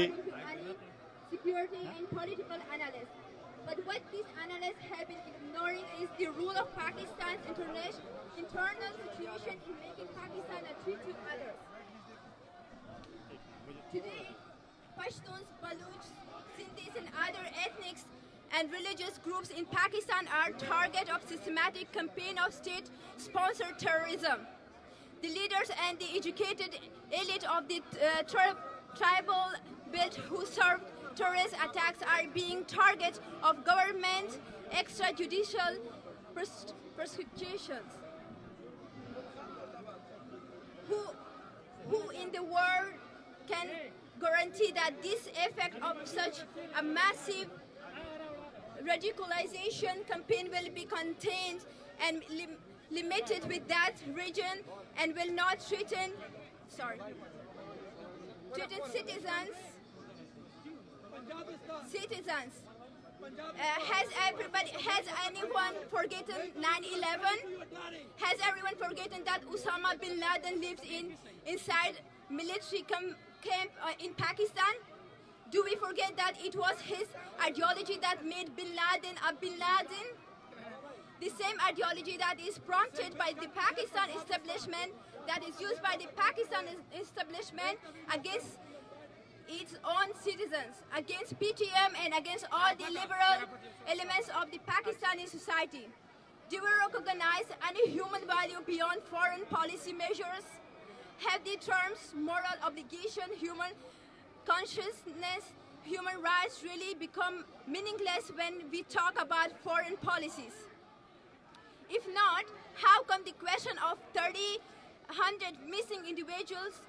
L: security and political analysts. But what these analysts have been ignoring is the role of Pakistan's internal situation in making Pakistan a threat to others. Today, Pashtuns, Baluchs, Sindhis and other ethnic and religious groups in Pakistan are target of systematic campaign of state-sponsored terrorism. The leaders and the educated elite of the tribal belt who serve terrorist attacks are being target of government extrajudicial prosecutions. Who in the world can guarantee that this effect of such a massive radicalization campaign will be contained and limited with that region and will not threaten citizens. Has anyone forgotten 9/11? Has everyone forgotten that Osama bin Laden lives inside military camp in Pakistan? Do we forget that it was his ideology that made bin Laden a bin Laden? The same ideology that is prompted by the Pakistan establishment, that is used by the Pakistan establishment against its own citizens, against PTM and against all the liberal elements of the Pakistani society. Do we recognize any human value beyond foreign policy measures? Have the terms moral obligation, human consciousness, human rights really become meaningless when we talk about foreign policies? If not, how come the question of 100 missing individuals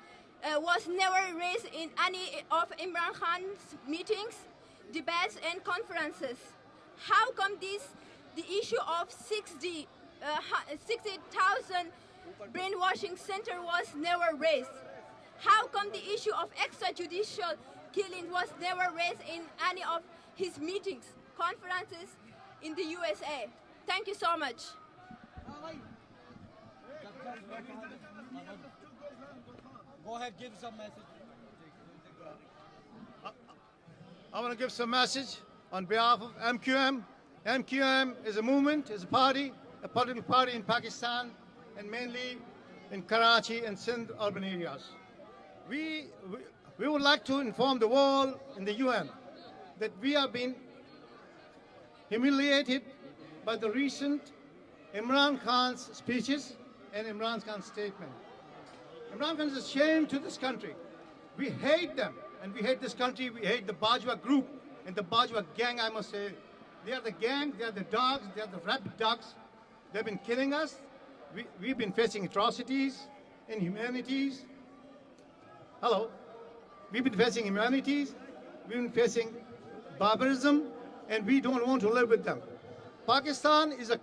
L: was never raised in any of Imran Khan's meetings, debates and conferences? How come the issue of 60,000 brainwashing center was never raised? How come the issue of extrajudicial killing was never raised in any of his meetings, conferences in the USA? Thank you so much.
K: Go ahead, give some message.
B: I want to give some message on behalf of MQM. MQM is a movement, is a party, a political party in Pakistan and mainly in Karachi and Sindh urban areas. We would like to inform the world in the UN that we have been humiliated by the recent Imran Khan's speeches and Imran Khan's statement. Imran Khan is a shame to this country. We hate them and we hate this country. We hate the Bajwa group and the Bajwa gang, I must say. They are the gang, they are the dogs, they are the rabid dogs. They've been killing us. We've been facing atrocities, inhumanities. Hello. We've been facing humanities, we've been facing barbarism, and we don't want to live with them. Pakistan is a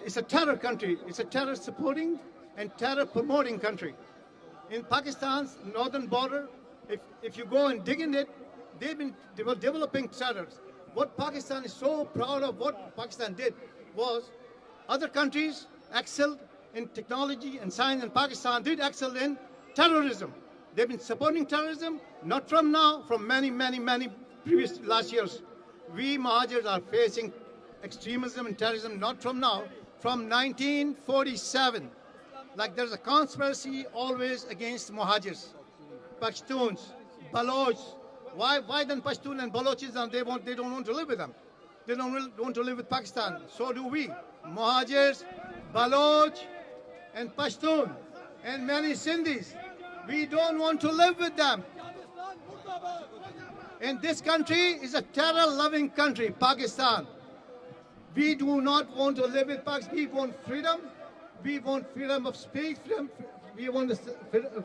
B: it's a terror country. It's a terror supporting and terror promoting country. In Pakistan's northern border, if you go and dig in it, they've been developing terrors. What Pakistan is so proud of, what Pakistan did was other countries excelled in technology and science, and Pakistan did excel in terrorism. They've been supporting terrorism, not from now, from many previous last years. We Muhajirs are facing extremism and terrorism, not from now, from 1947. Like there's a conspiracy always against Muhajirs, Pashtuns, Baloch. Why then Pashtun and Balochistan, they don't want to live with them. They don't really want to live with Pakistan. So do we. Muhajirs, Baloch, and Pashtun, and many Sindhis. We don't want to live with them. And this country is a terror-loving country, Pakistan. We do not want to live with Pakistan. We want freedom. We want freedom of speech. We want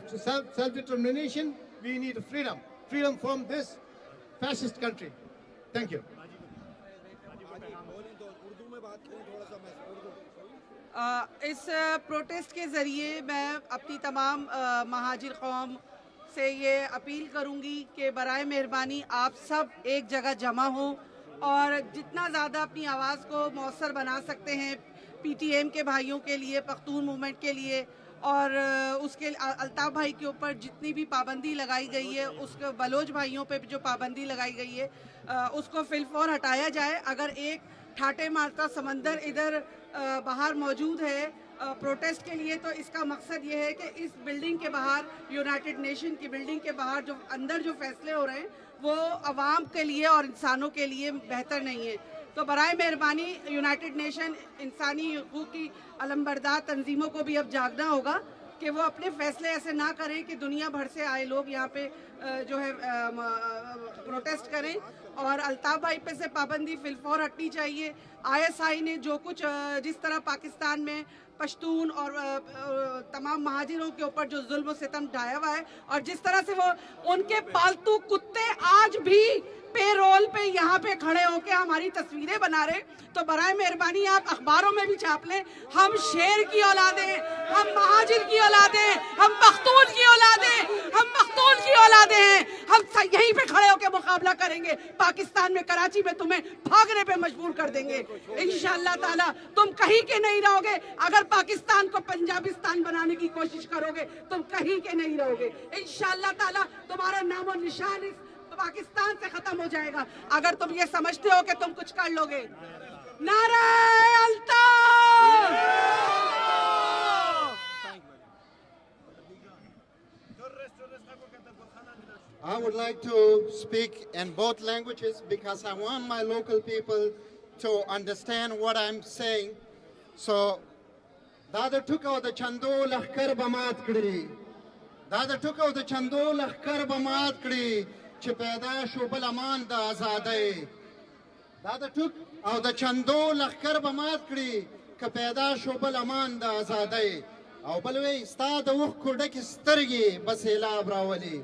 B: self-determination. We need freedom. Freedom from this fascist country. Thank you.
D: इस protest के ज़रिए मैं अपनी तमाम Muhajir कौम से ये appeal करूंगी कि बराए मेहरबानी आप सब एक जगह जमा हों और जितना ज़्यादा अपनी आवाज़ को मौसर बना सकते हैं पीटीएम के भाइयों के लिए, पख्तून मूवमेंट के लिए, और उसके अल्ताफ़ भाई के ऊपर जितनी भी पाबंदी लगाई गई है, उसके बलोच भाइयों पे जो पाबंदी लगाई गई है उसको फिलफौर हटाया जाए। अगर एक ठाटे मारता समंदर इधर बाहर मौजूद है प्रोटेस्ट के लिए, तो इसका मकसद ये है कि इस बिल्डिंग के बाहर, यूनाइटेड नेशन की बिल्डिंग के बाहर जो अंदर जो फैसले हो रहे हैं वो आवाम के लिए और इंसानों के लिए बेहतर नहीं है। तो बराए मेहरबानी यूनाइटेड नेशन इंसानी हकूक़ की अलमबरदार तंजीमों को भी अब जागना होगा कि वो अपने फैसले ऐसे ना करें कि दुनिया भर से आए लोग यहाँ पे जो है प्रोटेस्ट करें। और अल्ताफ़ भाई पे से पाबंदी फिलफौर हटनी चाहिए। ISI ने जो कुछ जिस तरह पाकिस्तान में पश्तून और तमाम महाजिरों के ऊपर जो जुल्म सितम ढाया हुआ है और जिस तरह से वो उनके पालतू कुत्ते आज भी पे रोल पे यहाँ पे खड़े होके हमारी तस्वीरें बना रहे, तो बराए मेहरबानी आप अखबारों में भी छाप लें। हम शेर की औलादें, हम महाजिर की औलादें, हम पख्तून की औलादें, हम मख्तून की औलादें हैं। हम यहीं पे खड़े होके मुकाबला करेंगे। पाकिस्तान में कराची में तुम्हें भागने पे मजबूर कर देंगे इंशाअल्लाह ताला। तुम कहीं के नहीं रहोगे। अगर पाकिस्तान को पंजाबिस्तान बनाने की कोशिश करोगे तुम कहीं के नहीं रहोगे इंशाअल्लाह ताला। तुम्हारा नामो निशान इस पाकिस्तान से खत्म हो जाएगा अगर तुम ये समझते हो कि तुम कुछ कर लोगे। नारे Altaf.
K: I would like to speak in both languages because I want my local people to understand what I'm saying. So, Dada Tukaw the Chando Lahkar Bamad Kri. Dada Tukaw the Chando Lahkar Bamad Kri. Chipeda Shubal Aman da Azade. Dada Tukaw the Chando Lahkar Bamad Kri. Kapeda Shubal Aman da Azade. Au balwe sta da wuk kurdak istargi basela brawali.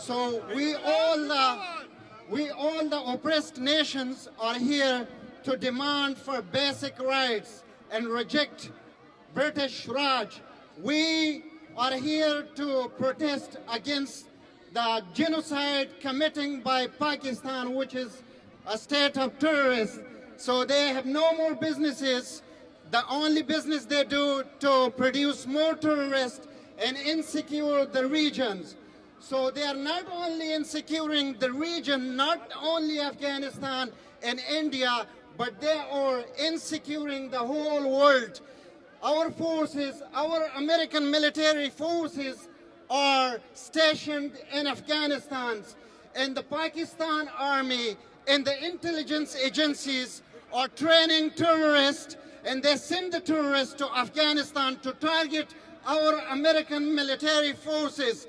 K: So we all the oppressed nations are here to demand for basic rights and reject British Raj. We are here to protest against the genocide committing by Pakistan, which is a state of terrorists. So they have no more businesses. The only business they do to produce more terrorists and insecure the regions. So they are not only insecuring the region, not only Afghanistan and India, but they are insecuring the whole world. Our forces, our American military forces are stationed in Afghanistan, and the Pakistan army and the intelligence agencies are training terrorists, and they send the terrorists to Afghanistan to target our American military forces.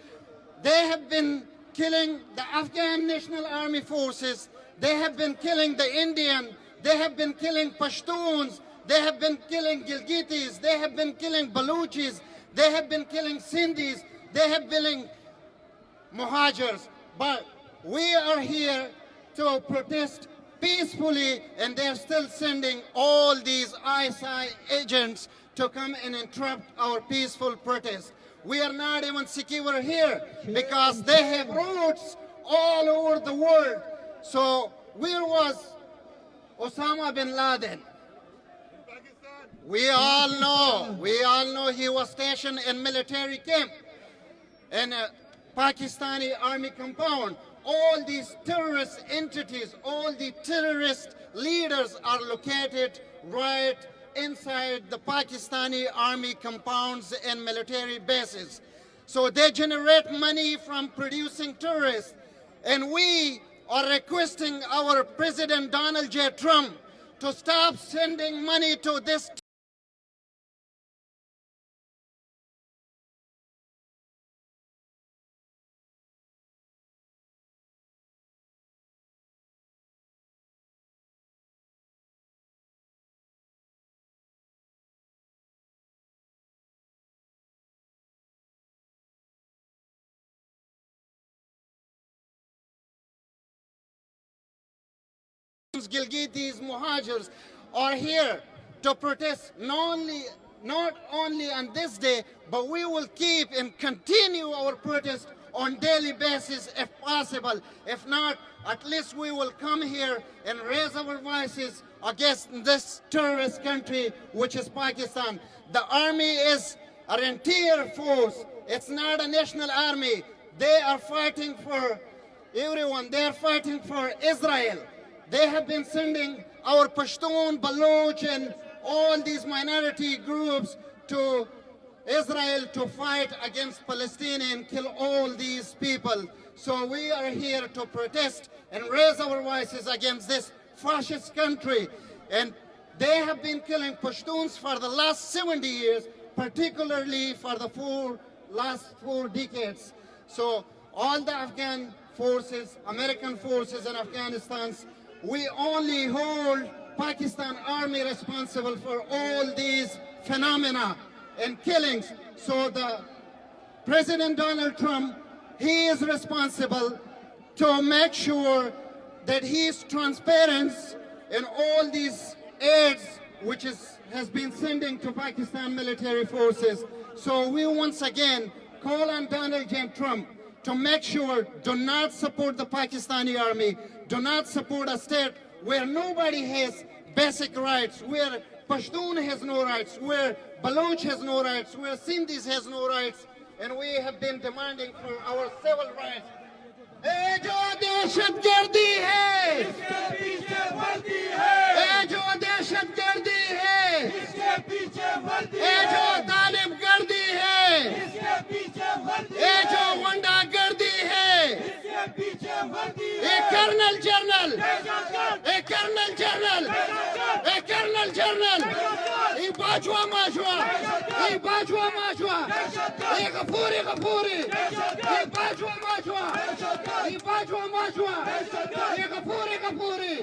K: They have been killing the Afghan National Army forces. They have been killing the Indian. They have been killing Pashtuns. They have been killing Gilgitis. They have been killing Baluchis. They have been killing Sindhis. They have been killing Muhajirs. But we are here to protest peacefully, and they're still sending all these ISI agents to come and interrupt our peaceful protest. We are not even secure here because they have roots all over the world. So where was Osama bin Laden? We all know he was stationed in military camp in a Pakistani army compound. All these terrorist entities, all the terrorist leaders are located right inside the Pakistani army compounds and military bases. So they generate money from producing terrorists. And we are requesting our President Donald J. Trump to stop sending money to this Gilgitis, Muhajirs are here to protest not only on this day, but we will keep and continue our protest on daily basis if possible. If not, at least we will come here and raise our voices against this terrorist country, which is Pakistan. The army is an entire force. It's not a national army. They are fighting for everyone. They are fighting for Israel. They have been sending our Pashtun, Baloch, and all these minority groups to
J: Israel to fight against Palestine and kill all these people. So we are here to protest and raise our voices against this fascist country. And they have been killing Pashtuns for the last 70 years, particularly for the last 4 decades. So all the Afghan forces, American forces in Afghanistan, we only hold Pakistan army responsible for all these phenomena and killings. So the President Donald Trump, he is responsible to make sure that he is transparent in all these aids which has been sending to Pakistan military forces. So we once again call on Donald J. Trump to make sure do not support the Pakistani army, do not support a state where nobody has basic rights, where Pashtun has no rights, where Baloch has no rights, where Sindhis has no rights, and we have been demanding for our civil rights. ए जो दहशतगर्दी है, इसके पीछे वर्दी है। ए जो दहशतगर्दी है, इसके पीछे वर्दी है। ए जो तालिबगर्दी है, इसके पीछे वर्दी है। ए जो गुंडागर्दी है, इसके पीछे वर्दी है। ए कर्नल जनरल, ए कर्नल जनरल, ए कर्नल जनरल, ए बाजवा माजवा, ए बाजवा माजवा, ए गफूरी गफूरी, ए बाजवा माजवा, ए बाजवा माजवा, ए गफूरी गफूरी,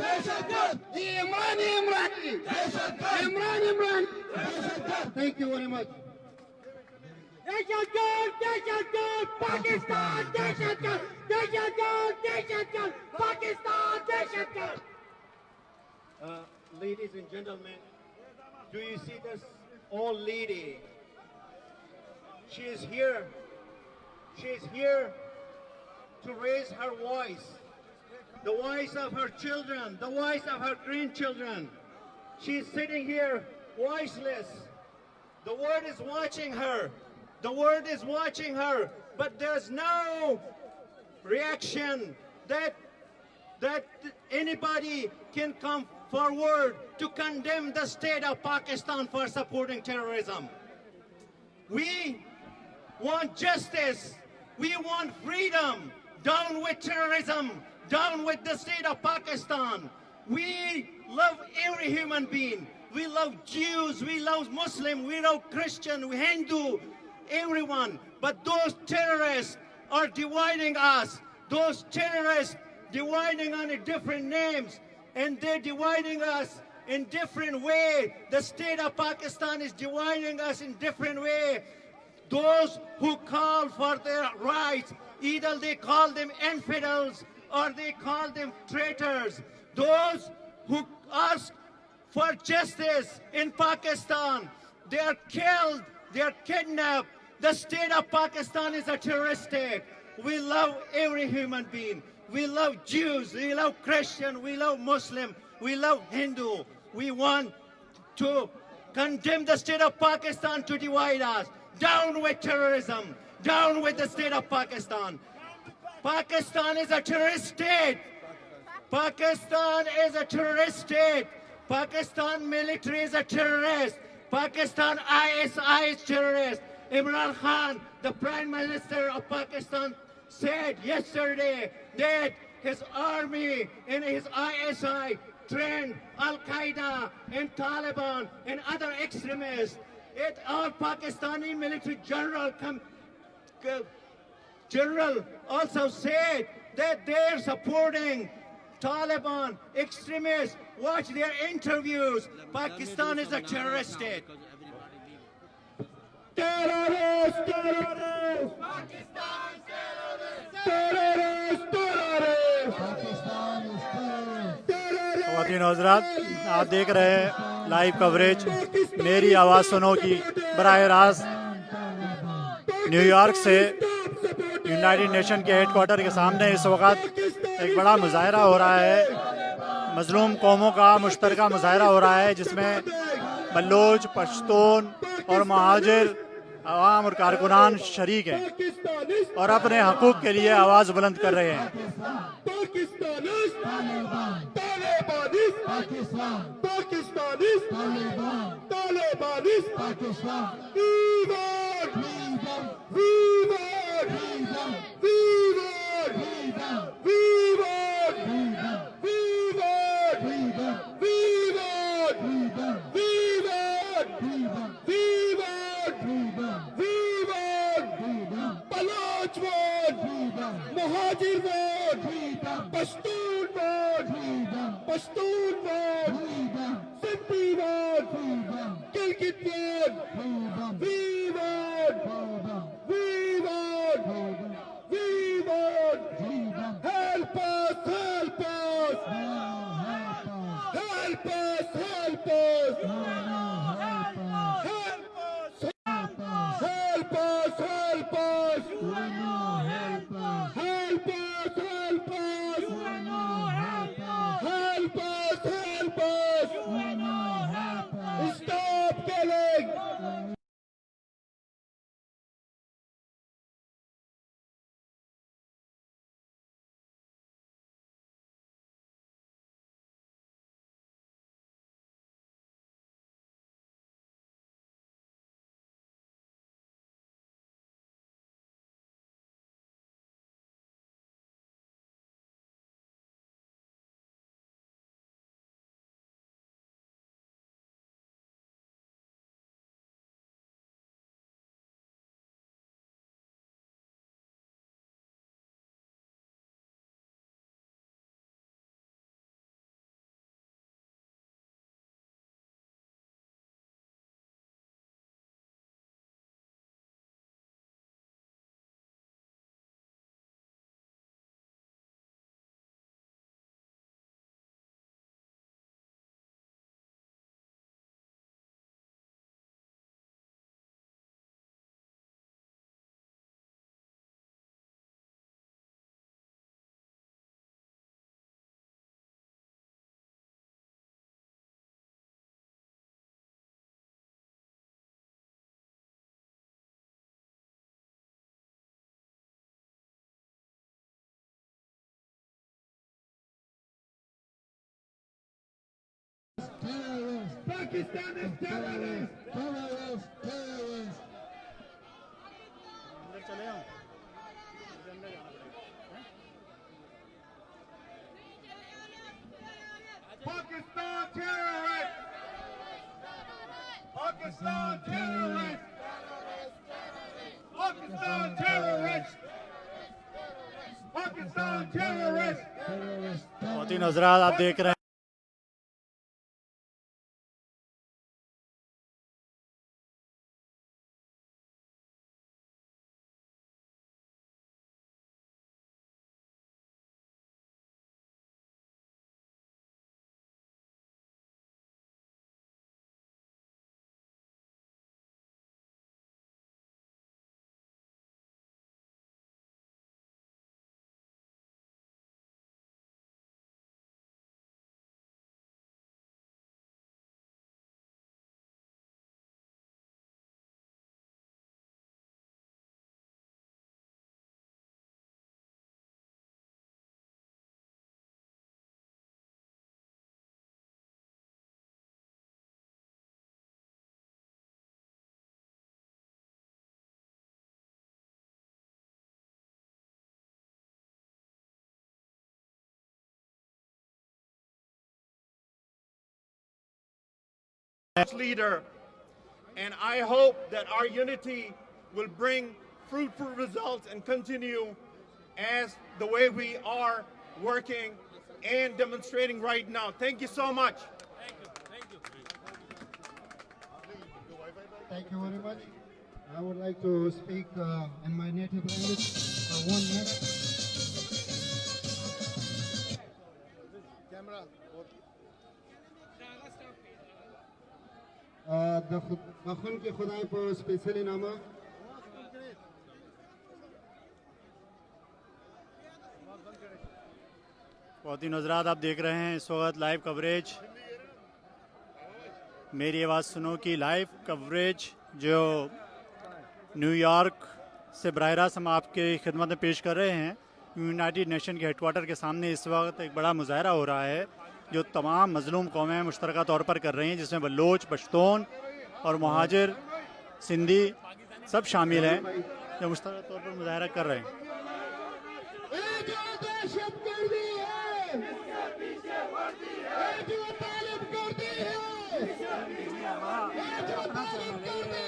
J: ए इमरानी इमरानी, Imran Imran. Thank you very much.
K: Pakistan, Pakistan.
M: Ladies and gentlemen, do you see this old lady? She is here. She is here to raise her voice, the voice of her children, the voice of her grandchildren. She is sitting here voiceless. The world is watching her. The world is watching her, but there's no reaction that anybody can come forward to condemn the state of Pakistan for supporting terrorism. We want justice. We want freedom. Down with terrorism. Down with the state of Pakistan. We love every human being. We love Jews. We love Muslim. We love Christian, Hindu, everyone. But those terrorists are dividing us. Those terrorists dividing on different names. And they're dividing us in different way. The state of Pakistan is dividing us in different way. Those who call for their rights, either they call them infidels or they call them traitors. Those who ask for justice in Pakistan, they are killed, they are kidnapped. The state of Pakistan is a terrorist state. We love every human being. We love Jews, we love Christian, we love Muslim, we love Hindu. We want to condemn the state of Pakistan to divide us. Down with terrorism. Down with the state of Pakistan. Pakistan is a terrorist state. Pakistan is a terrorist state. Pakistan military is a terrorist. Pakistan ISI is terrorist. Imran Khan, the Prime Minister of Pakistan, said yesterday that his army and his ISI trained Al-Qaeda and Taliban and other extremists. Our Pakistani military general also said that they're supporting Taliban extremists. Watch their interviews. Pakistan is a terrorist state.
K: Terrorist, terrorist. Pakistan terrorist. Terrorist, terrorist. Pakistan is terrorist.
A: ख़वातीन और हज़रात, आप देख रहे हैं live coverage मेरी आवाज़ सुनो की बराह रास्त न्यूयॉर्क से यूनाइटेड नेशन के हेडक्वार्टर के सामने इस वक्त एक बड़ा मुजाहरा हो रहा है। मजलूम कौमों का मुश्तरका मुजाहरा हो रहा है जिसमें बलोच, पश्तून और महाजिर अवाम और कारकुनान शरीक हैं और अपने हकूक़ के लिए आवाज़ बुलंद कर रहे हैं।
K: Pakistan.
J: Muhajir vote, Pashtun vote, Pashtun vote, Sindhi vote, Gilgit vote, we vote, we vote, we vote, help us, help us, help us, help us, help us, help us, help us, help us, help us, help us, help us, stop killing. Pakistan is terrorist, terrorist, terrorist. Pakistan terrorist, Pakistan terrorist, Pakistan terrorist, Pakistan terrorist.
A: बहुत ही नजरात आप देख रहे हैं।
M: Leader, and I hope that our unity will bring fruitful results and continue as the way we are working and demonstrating right now. Thank you so much.
K: Thank you very much. I would like to speak in my native language for 1 minute.
B: Camera.
K: बखुन के खुदाई पर specially नामा
A: बहुत ही नजरात आप देख रहे हैं इस वक्त लाइव कवरेज मेरी आवाज़ सुनो की लाइव कवरेज जो न्यूयॉर्क से बराह रास्त हम आपके खिदमत में पेश कर रहे हैं। यूनाइटेड नेशन के हेडक्वार्टर के सामने इस वक्त एक बड़ा मुजाहरा हो रहा है जो तमाम मजलूम कौमें मुश्तरका तौर पर कर रही हैं, जिसमें बलोच, पश्तून और महाजिर, सिंधी सब शामिल हैं जो मुश्तरक तौर पर मुजाहरा कर रहे हैं।
J: ये जो दहशतगर्दी है, ये जो तालिबगर्दी है, ये जो तालिबगर्दी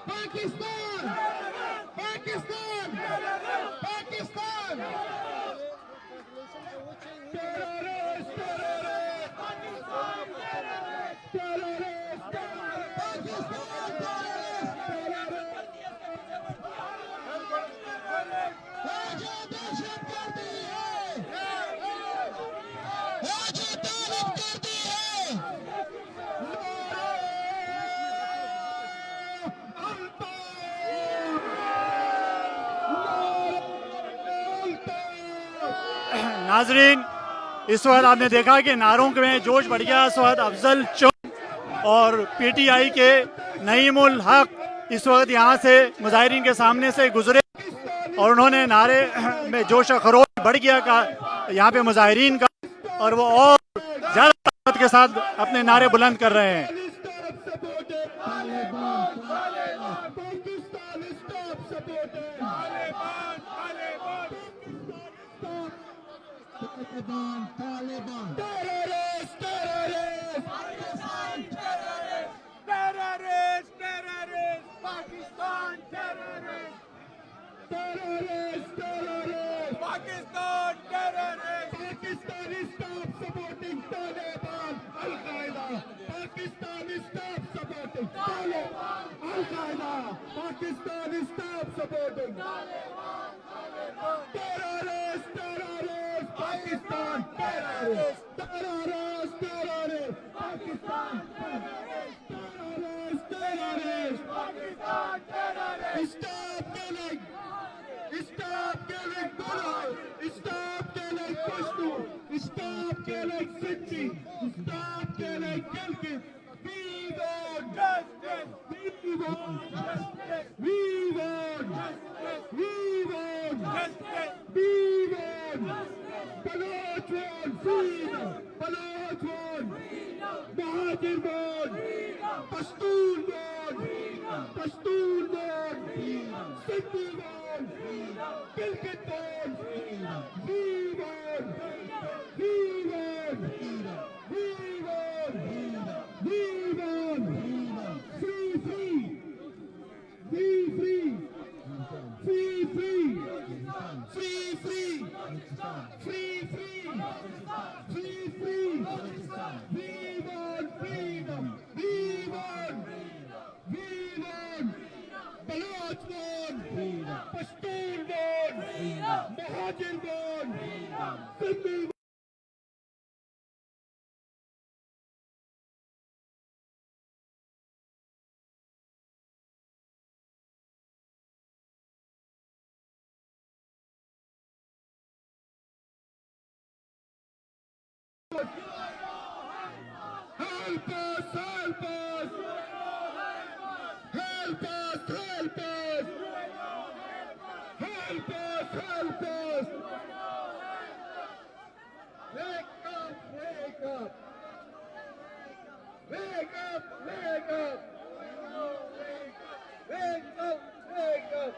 J: Pakistan, Pakistan, Pakistan, terrorist, terrorist, Pakistan, terrorist, terrorist, Pakistan, terrorist, ये जो दहशतगर्दी है, ये जो तालिबगर्दी है,
A: नाजरीन, इस वक्त आपने देखा कि नारों में जोश बढ़ गया। इस वक्त अफजल चौक और पीटीआई के नईमुल हक इस वक्त यहाँ से मुजाहिरीन के सामने से गुजरे और उन्होंने नारे में जोश और खरोश बढ़ गया का यहाँ पे मुजाहिरीन का, और वो और ज़्यादा ताकत के साथ अपने नारे बुलंद कर रहे हैं।
J: Taliban, Taliban, terrorist, terrorist, Pakistan, terrorist, terrorist, terrorist, Pakistan, terrorist, terrorist, terrorist, Pakistan, terrorist, Pakistan, stop supporting Taliban, Al-Qaeda, Pakistan, stop supporting Taliban, Al-Qaeda, Pakistan, stop supporting Taliban, terrorist, terrorist, Pakistan, terrorist, terrorist, terrorist, Pakistan, terrorist, terrorist, terrorist, Pakistan, terrorist. Stop killing! Stop killing Gulal! Stop killing Pashto! Stop killing Sindhi! Stop killing Gilgit! We want justice! We want justice! We want justice! We want justice! We want Baloch want freedom! Baloch want Mahajir want Pashtun want Pashtun want Sindhi want Gilgit want we want we want we want we want free free free free free free free free free free free free we want freedom we want Baloch want Pashtun want Mahajir want Sindhi help us, help us, help us, help us, help us, help us. Wake up, wake up, wake up, wake up, wake up, wake up.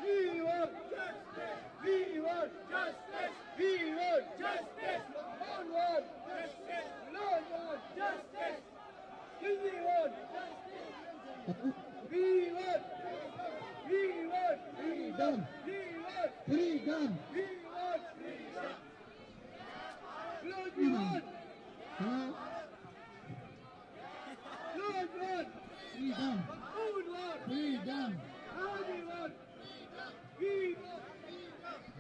J: We want justice, we want justice, we want justice. Lord want justice, Lord want justice. We want justice. We want freedom. We want freedom. We want freedom. Lord, we want. Lord want freedom. Food want freedom. How do you want? We want.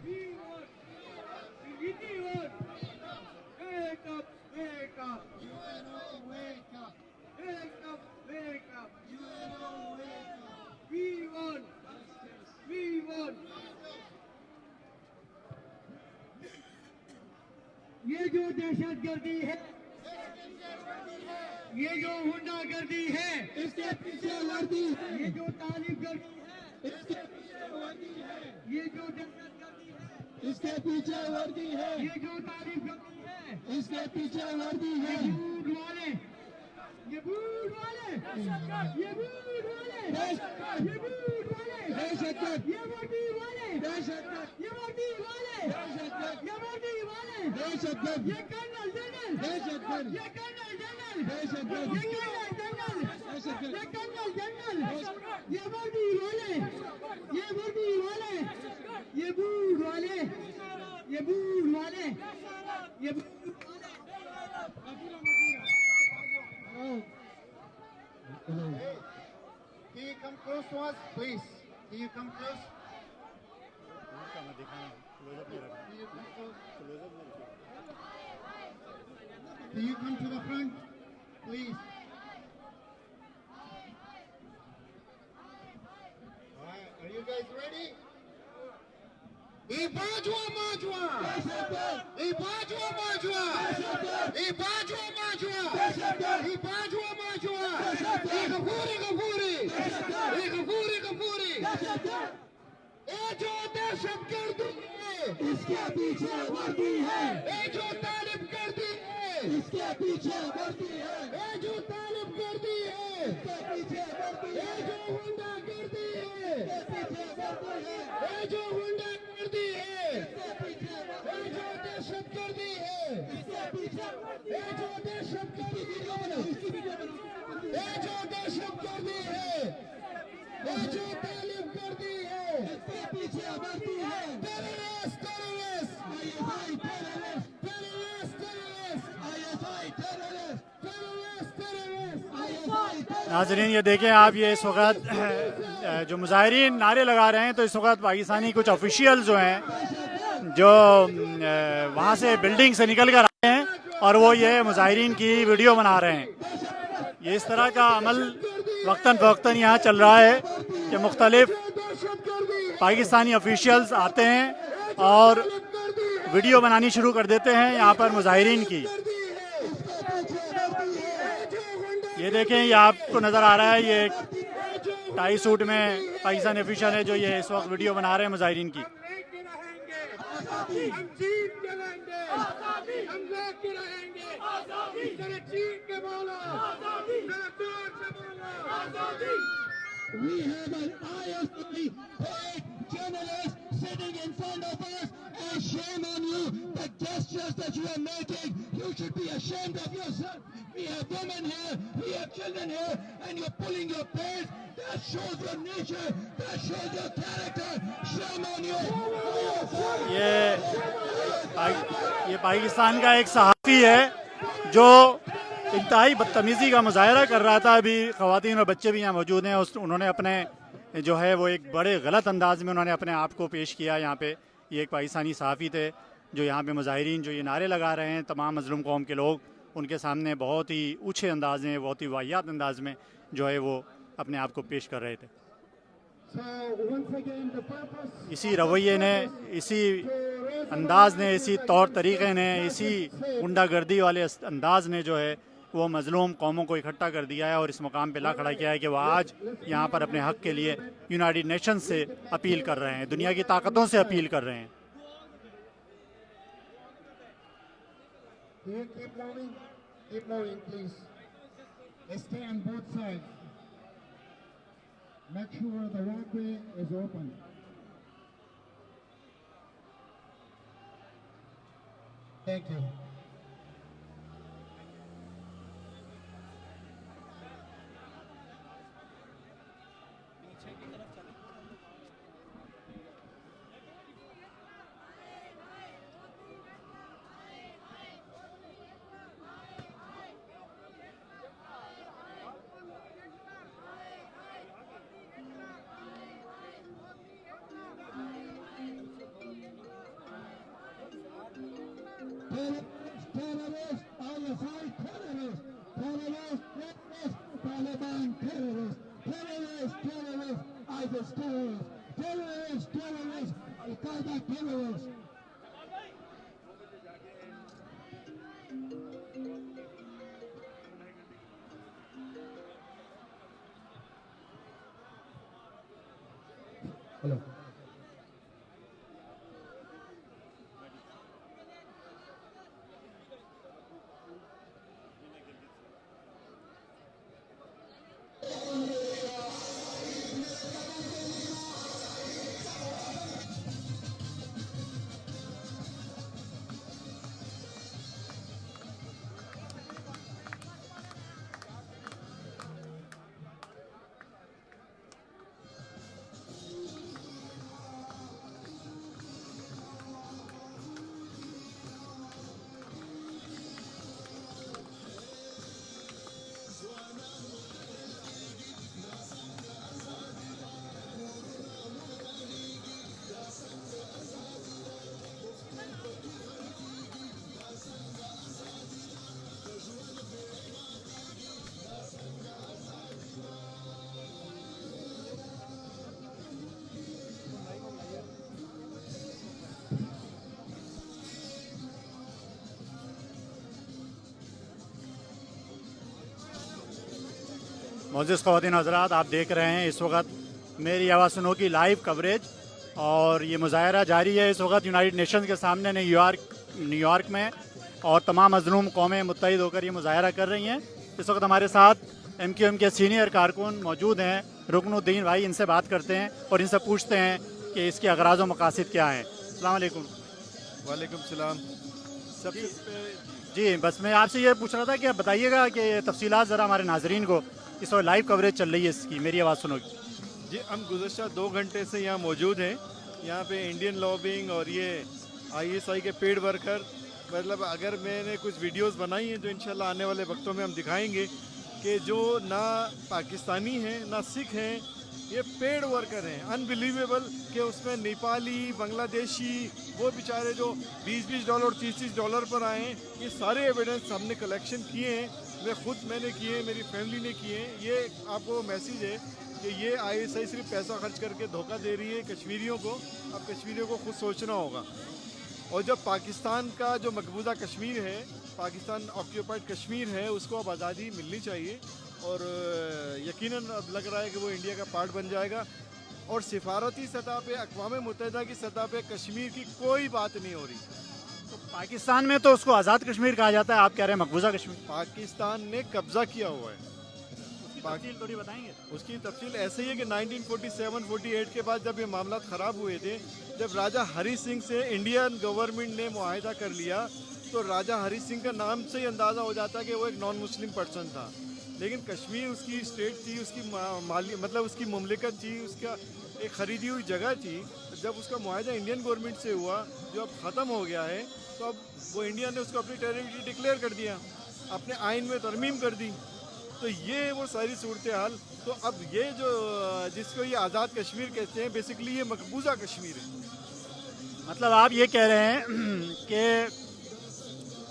J: We want. We want. Wake up, wake up. UNO, wake up. Wake up, wake up. UNO, wake up. We want. We want. ये जो दहशतगर्दी है, ये जो गुंडागर्दी है, इसके पीछे वर्दी है, ये जो तालिबगर्दी है, इसके पीछे वर्दी है।
K: इसके पीछे वर्दी है, ये जो तारीफ करती है, इसके पीछे वर्दी है, बूट वाले, ये बूट वाले, ये बूट वाले, ये बूट वाले, ये वर्दी वाले, ये वर्दी वाले, ये वर्दी वाले, ये कर्नल जनरल, ये कर्नल जनरल, ये कर्नल जनरल, ये कर्नल जनरल, ये वर्दी वाले, ये वर्दी वाले, ये बूट वाले, ये बूट वाले, ये boot
J: Can you come close to us, please? Can you come close? Can you come to the front, please? Alright, are you guys ready? Ibajwa Majwa! Ibajwa Majwa! Ibajwa Majwa! Ibajwa Majwa! Igafuri Gafuri! Igafuri Gafuri! ये जो दहशतगर्दी है, इसके पीछे वर्दी है, ये जो तालिब गर्दी है, इसके पीछे वर्दी है, ये जो तालिब गर्दी है, इसके पीछे वर्दी है, ये जो हुंडा गर्दी है, इसके पीछे वर्दी है, ये जो हुंडा गर्दी है, इसके पीछे वर्दी है, ये जो दहशतगर्दी है, इसके पीछे वर्दी है, ये जो दहशतगर्दी है, ये जो दहशतगर्दी है, ये जो तालिब गर्दी है, इसके पीछे वर्दी है, terrorist terrorist, ISI terrorist, terrorist terrorist, ISI terrorist, terrorist terrorist, ISI terrorist.
A: नाजरीन ये देखें आप, ये इस वक्त जो मुजाहिरीन नारे लगा रहे हैं, तो इस वक्त पाकिस्तानी कुछ ऑफिशियल जो हैं, जो वहाँ से बिल्डिंग से निकल कर आए हैं और वो ये मुजाहिरीन की वीडियो बना रहे हैं। ये इस तरह का अमल वक्तन फ़वक्तन यहाँ चल रहा है कि मुख्तलिफ पाकिस्तानी ऑफिशियल्स आते हैं और वीडियो बनानी शुरू कर देते हैं यहाँ पर मुजाहिरीन की। ये देखें, ये आपको नज़र आ रहा है, ये एक टाई सूट में पाकिस्तानी ऑफिशियल है जो ये इस वक्त वीडियो बना रहे हैं मुजाहिरीन की।
J: हम जीत के रहेंगे, हम लेके रहेंगे, तेरे चीन के बोलो, तेरे दूर से बोलो। We have an ISI paid journalist sitting in front of us, and shame on you, the gestures that you are making, you should be ashamed of yourself. We have women here, we have children here, and you're pulling your pants. That shows your nature, that shows your character. Shame on you.
A: ये पाकिस्तान का एक सहाफ़ी है जो इंतहाई बदतमीज़ी का मुजाहरा कर रहा था। अभी ख़वातीन और बच्चे भी यहाँ मौजूद हैं, उन्होंने अपने जो है वो एक बड़े गलत अंदाज में उन्होंने अपने आप को पेश किया यहाँ पे। ये एक पाकिस्तानी सहाफ़ी थे जो यहाँ पे मुजाहिरीन जो ये नारे लगा रहे हैं, तमाम मज़लूम कौम के लोग उनके सामने बहुत ही ऊँचे अंदाज में, बहुत ही वाहियात अंदाज में जो है वो अपने आप को पेश कर रहे थे। इसी रवैये ने, इसी अंदाज ने, इसी तौर तरीक़े ने, इसी गुंडागर्दी वाले अंदाज ने जो है वो मज़लूम कौमों को इकट्ठा कर दिया है और इस मुकाम पे ला खड़ा किया है कि वह आज यहाँ पर अपने हक़ के लिए यूनाइटेड नेशंस से अपील कर रहे हैं, दुनिया की ताकतों से अपील कर रहे हैं।
J: Keep moving, please. Stay on both sides. Make sure the walkway is open. Thank you. Terrorists, ISI terrorists, terrorists, Taliban terrorists, terrorists, ISIS terrorists, terrorists, Al-Qaeda terrorists. Hello.
A: मोअज़्ज़िज़ ख़वातीन हज़रात, आप देख रहे हैं इस वक्त मेरी आवाज़ सुनो की लाइव कवरेज, और ये मुज़ाहरा जारी है इस वक्त यूनाइटेड नेशंस के सामने न्यूयॉर्क में, और तमाम मज़लूम कौमें मुत्तहिद होकर ये मुज़ाहरा कर रही हैं। इस वक्त हमारे साथ MQM के सीनियर कारकुन मौजूद हैं, रुकनुद्दीन भाई, इनसे बात करते हैं और इनसे पूछते हैं कि इसके अगराज़ व मकासद क्या हैं। अस्सलाम वालेकुम।
N: वालेकुम सलाम।
A: जी, बस मैं आपसे ये पूछ रहा था कि आप बताइएगा कि तफसीलात ज़रा हमारे नाजरीन को, इस वक्त लाइव कवरेज चल रही है इसकी, मेरी आवाज़ सुनोगी।
N: जी, हम गुज़श्ता 2 घंटे से यहाँ मौजूद हैं। यहाँ पे इंडियन लॉबिंग और ये ISI के पेड वर्कर, मतलब अगर मैंने कुछ वीडियोस बनाई हैं जो इंशाल्लाह आने वाले वक्तों में हम दिखाएंगे कि जो ना पाकिस्तानी हैं ना सिख हैं, ये पेड वर्कर हैं। अनबिलीवेबल कि उसमें नेपाली, बांग्लादेशी, वो बेचारे जो $20 $30 पर आए हैं, ये सारे एविडेंस हमने कलेक्शन किए हैं। मैंने किए हैं, मेरी फैमिली ने किए हैं। ये आपको मैसेज है कि ये ISI सिर्फ पैसा खर्च करके धोखा दे रही है कश्मीरियों को। अब कश्मीरियों को खुद सोचना होगा। और जब पाकिस्तान का जो मकबूजा कश्मीर है, पाकिस्तान ऑक्यूपाइड कश्मीर है, उसको अब आज़ादी मिलनी चाहिए, और यकीनन अब लग रहा है कि वो इंडिया का पार्ट बन जाएगा। और सिफारती सतह पे, अक़वाम मुत्तहिदा की सतह पे कश्मीर की कोई बात नहीं हो रही।
A: तो पाकिस्तान में तो उसको आज़ाद कश्मीर कहा जाता है, आप कह रहे हैं मकबूजा कश्मीर।
N: पाकिस्तान ने कब्जा किया हुआ है।
A: तफसील थोड़ी बताएंगे?
N: उसकी तफसील ऐसे ही है कि 1947-48 के बाद जब ये मामला ख़राब हुए थे, जब राजा हरी सिंह से इंडियन गवर्नमेंट ने मुआहिदा कर लिया, तो राजा हरी सिंह का नाम से ही अंदाज़ा हो जाता कि वो एक नॉन मुस्लिम पर्सन था। लेकिन कश्मीर उसकी स्टेट थी, उसकी मतलब उसकी मुमलिकत थी, उसका एक ख़रीदी हुई जगह थी। जब उसका मुआहिदा इंडियन गवर्नमेंट से हुआ, जो अब ख़त्म हो गया है, तो अब वो इंडिया ने उसको अपनी टेरिटरी डिक्लेयर कर दिया, अपने आइन में तरमीम कर दी। तो ये वो सारी सूरत हाल। तो अब ये जो जिसको ये आज़ाद कश्मीर कहते हैं, बेसिकली ये मकबूजा कश्मीर है।
A: मतलब आप ये कह रहे हैं कि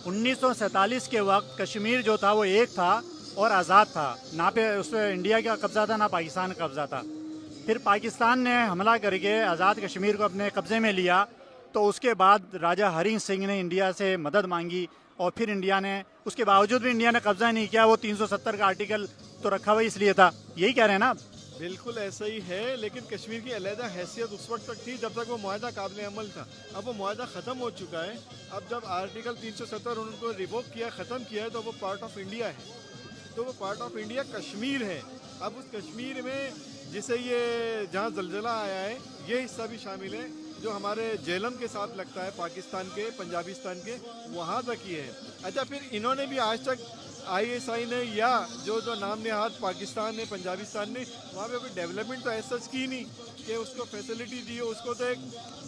A: 1947 के वक्त कश्मीर जो था वो एक था और आज़ाद था, ना पे उस पर इंडिया का कब्ज़ा था ना पाकिस्तान का कब्ज़ा था। फिर पाकिस्तान ने हमला करके आज़ाद कश्मीर को अपने कब्ज़े में लिया, तो उसके बाद राजा हरी सिंह ने इंडिया से मदद मांगी, और फिर इंडिया ने, उसके बावजूद भी इंडिया ने कब्ज़ा नहीं किया। वो 370 का आर्टिकल तो रखा हुआ इसलिए था, यही कह रहे हैं ना?
N: बिल्कुल ऐसा ही है, लेकिन कश्मीर की अलहदा हैसियत उस वक्त तक थी जब तक वो मुआहिदा काबिल अमल था। अब वो मुआहिदा ख़त्म हो चुका है। अब जब आर्टिकल 370 उनको रिवोक किया, ख़त्म किया है, तो वो पार्ट ऑफ इंडिया है। तो वो पार्ट ऑफ इंडिया कश्मीर है। अब उस कश्मीर में जिसे ये जहाँ जलजला आया है, ये हिस्सा भी शामिल है, जो हमारे जेलम के साथ लगता है, पाकिस्तान के, पंजाबिस्तान के, वहाँ तक ही है। अच्छा, फिर इन्होंने भी आज तक ISI ने या जो नाम नेहाद पाकिस्तान ने, पंजाबिस्तान ने, वहाँ पे कोई डेवलपमेंट तो ऐसा की नहीं कि उसको फैसिलिटी दी हो। उसको तो एक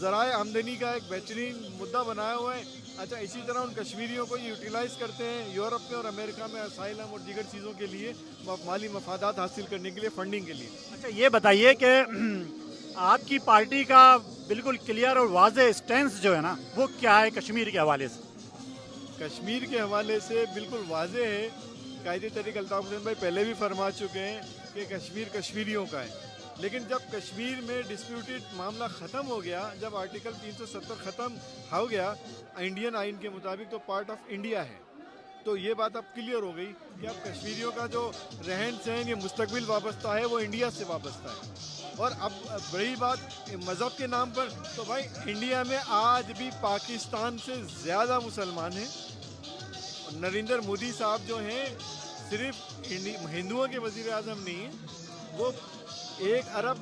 N: ज़राए आमदनी का एक बेहतरीन मुद्दा बनाया हुआ है। अच्छा, इसी तरह उन कश्मीरियों को यूटिलाइज़ करते हैं यूरोप में और अमेरिका में असाइलम और दीगर चीज़ों के लिए, माली मफादात हासिल करने के लिए, फंडिंग के लिए।
A: अच्छा, ये बताइए कि आपकी पार्टी का बिल्कुल क्लियर और वाज़ेह स्टैंस जो है ना, वो क्या है कश्मीर के हवाले से?
N: कश्मीर के हवाले से बिल्कुल वाज़ेह है। कायदे तरीक़ अल्ताफ़ हुसैन भाई पहले भी फरमा चुके हैं कि कश्मीर कश्मीरियों का है। लेकिन जब कश्मीर में डिस्प्यूटेड मामला ख़त्म हो गया, जब आर्टिकल 370 ख़त्म हो गया इंडियन आइन के मुताबिक, तो पार्ट ऑफ इंडिया है। तो ये बात अब क्लियर हो गई कि अब कश्मीरियों का जो रहन सहन, ये मुस्तकबिल वाबस्ता है, वो इंडिया से वाबस्ता है। और अब बड़ी बात मज़हब के नाम पर, तो भाई इंडिया में आज भी पाकिस्तान से ज़्यादा मुसलमान हैं। नरेंद्र मोदी साहब जो हैं, सिर्फ हिंदुओं के वज़ीर आज़म नहीं हैं, वो 1 अरब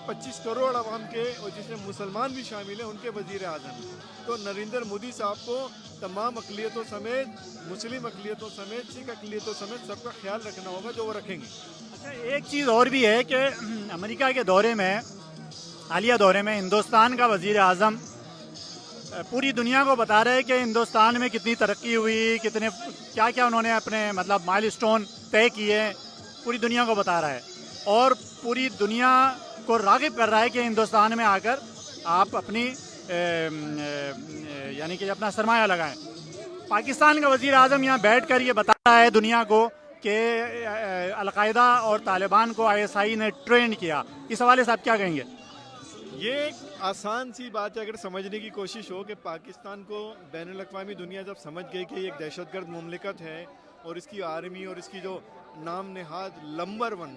N: 25 करोड़ आवाम के, और जिसमें मुसलमान भी शामिल हैं, उनके वज़ीर आज़म हैं। तो नरेंद्र मोदी साहब को तमाम अक़लियतों समेत, मुस्लिम अक़लियतों समेत, सिख अक़लियतों समेत सबका ख्याल रखना होगा, जो वो रखेंगे।
A: अच्छा, एक चीज़ और भी है कि अमेरिका के दौरे में, हालिया दौरे में, हिंदुस्तान का वज़ीर आज़म पूरी दुनिया को बता रहे हैं कि हिंदुस्तान में कितनी तरक्की हुई, कितने क्या क्या उन्होंने अपने मतलब माइलस्टोन तय किए, पूरी दुनिया को बता रहा है, और पूरी दुनिया को राग़िब कर रहा है कि हिंदुस्तान में आकर आप अपनी यानी कि अपना सरमाया लगाएं। पाकिस्तान का वज़ीर आज़म यहाँ बैठ कर ये बता रहा है दुनिया को कि अलकायदा और तालिबान को ISI ने ट्रेंड किया। इस हवाले से आप क्या कहेंगे?
N: ये एक आसान सी बात है अगर समझने की कोशिश हो कि पाकिस्तान को बैनुल अक़वामी दुनिया जब समझ गई कि ये एक दहशतगर्द मुमलिकत है और इसकी आर्मी और इसकी जो नाम नेहाद नंबर वन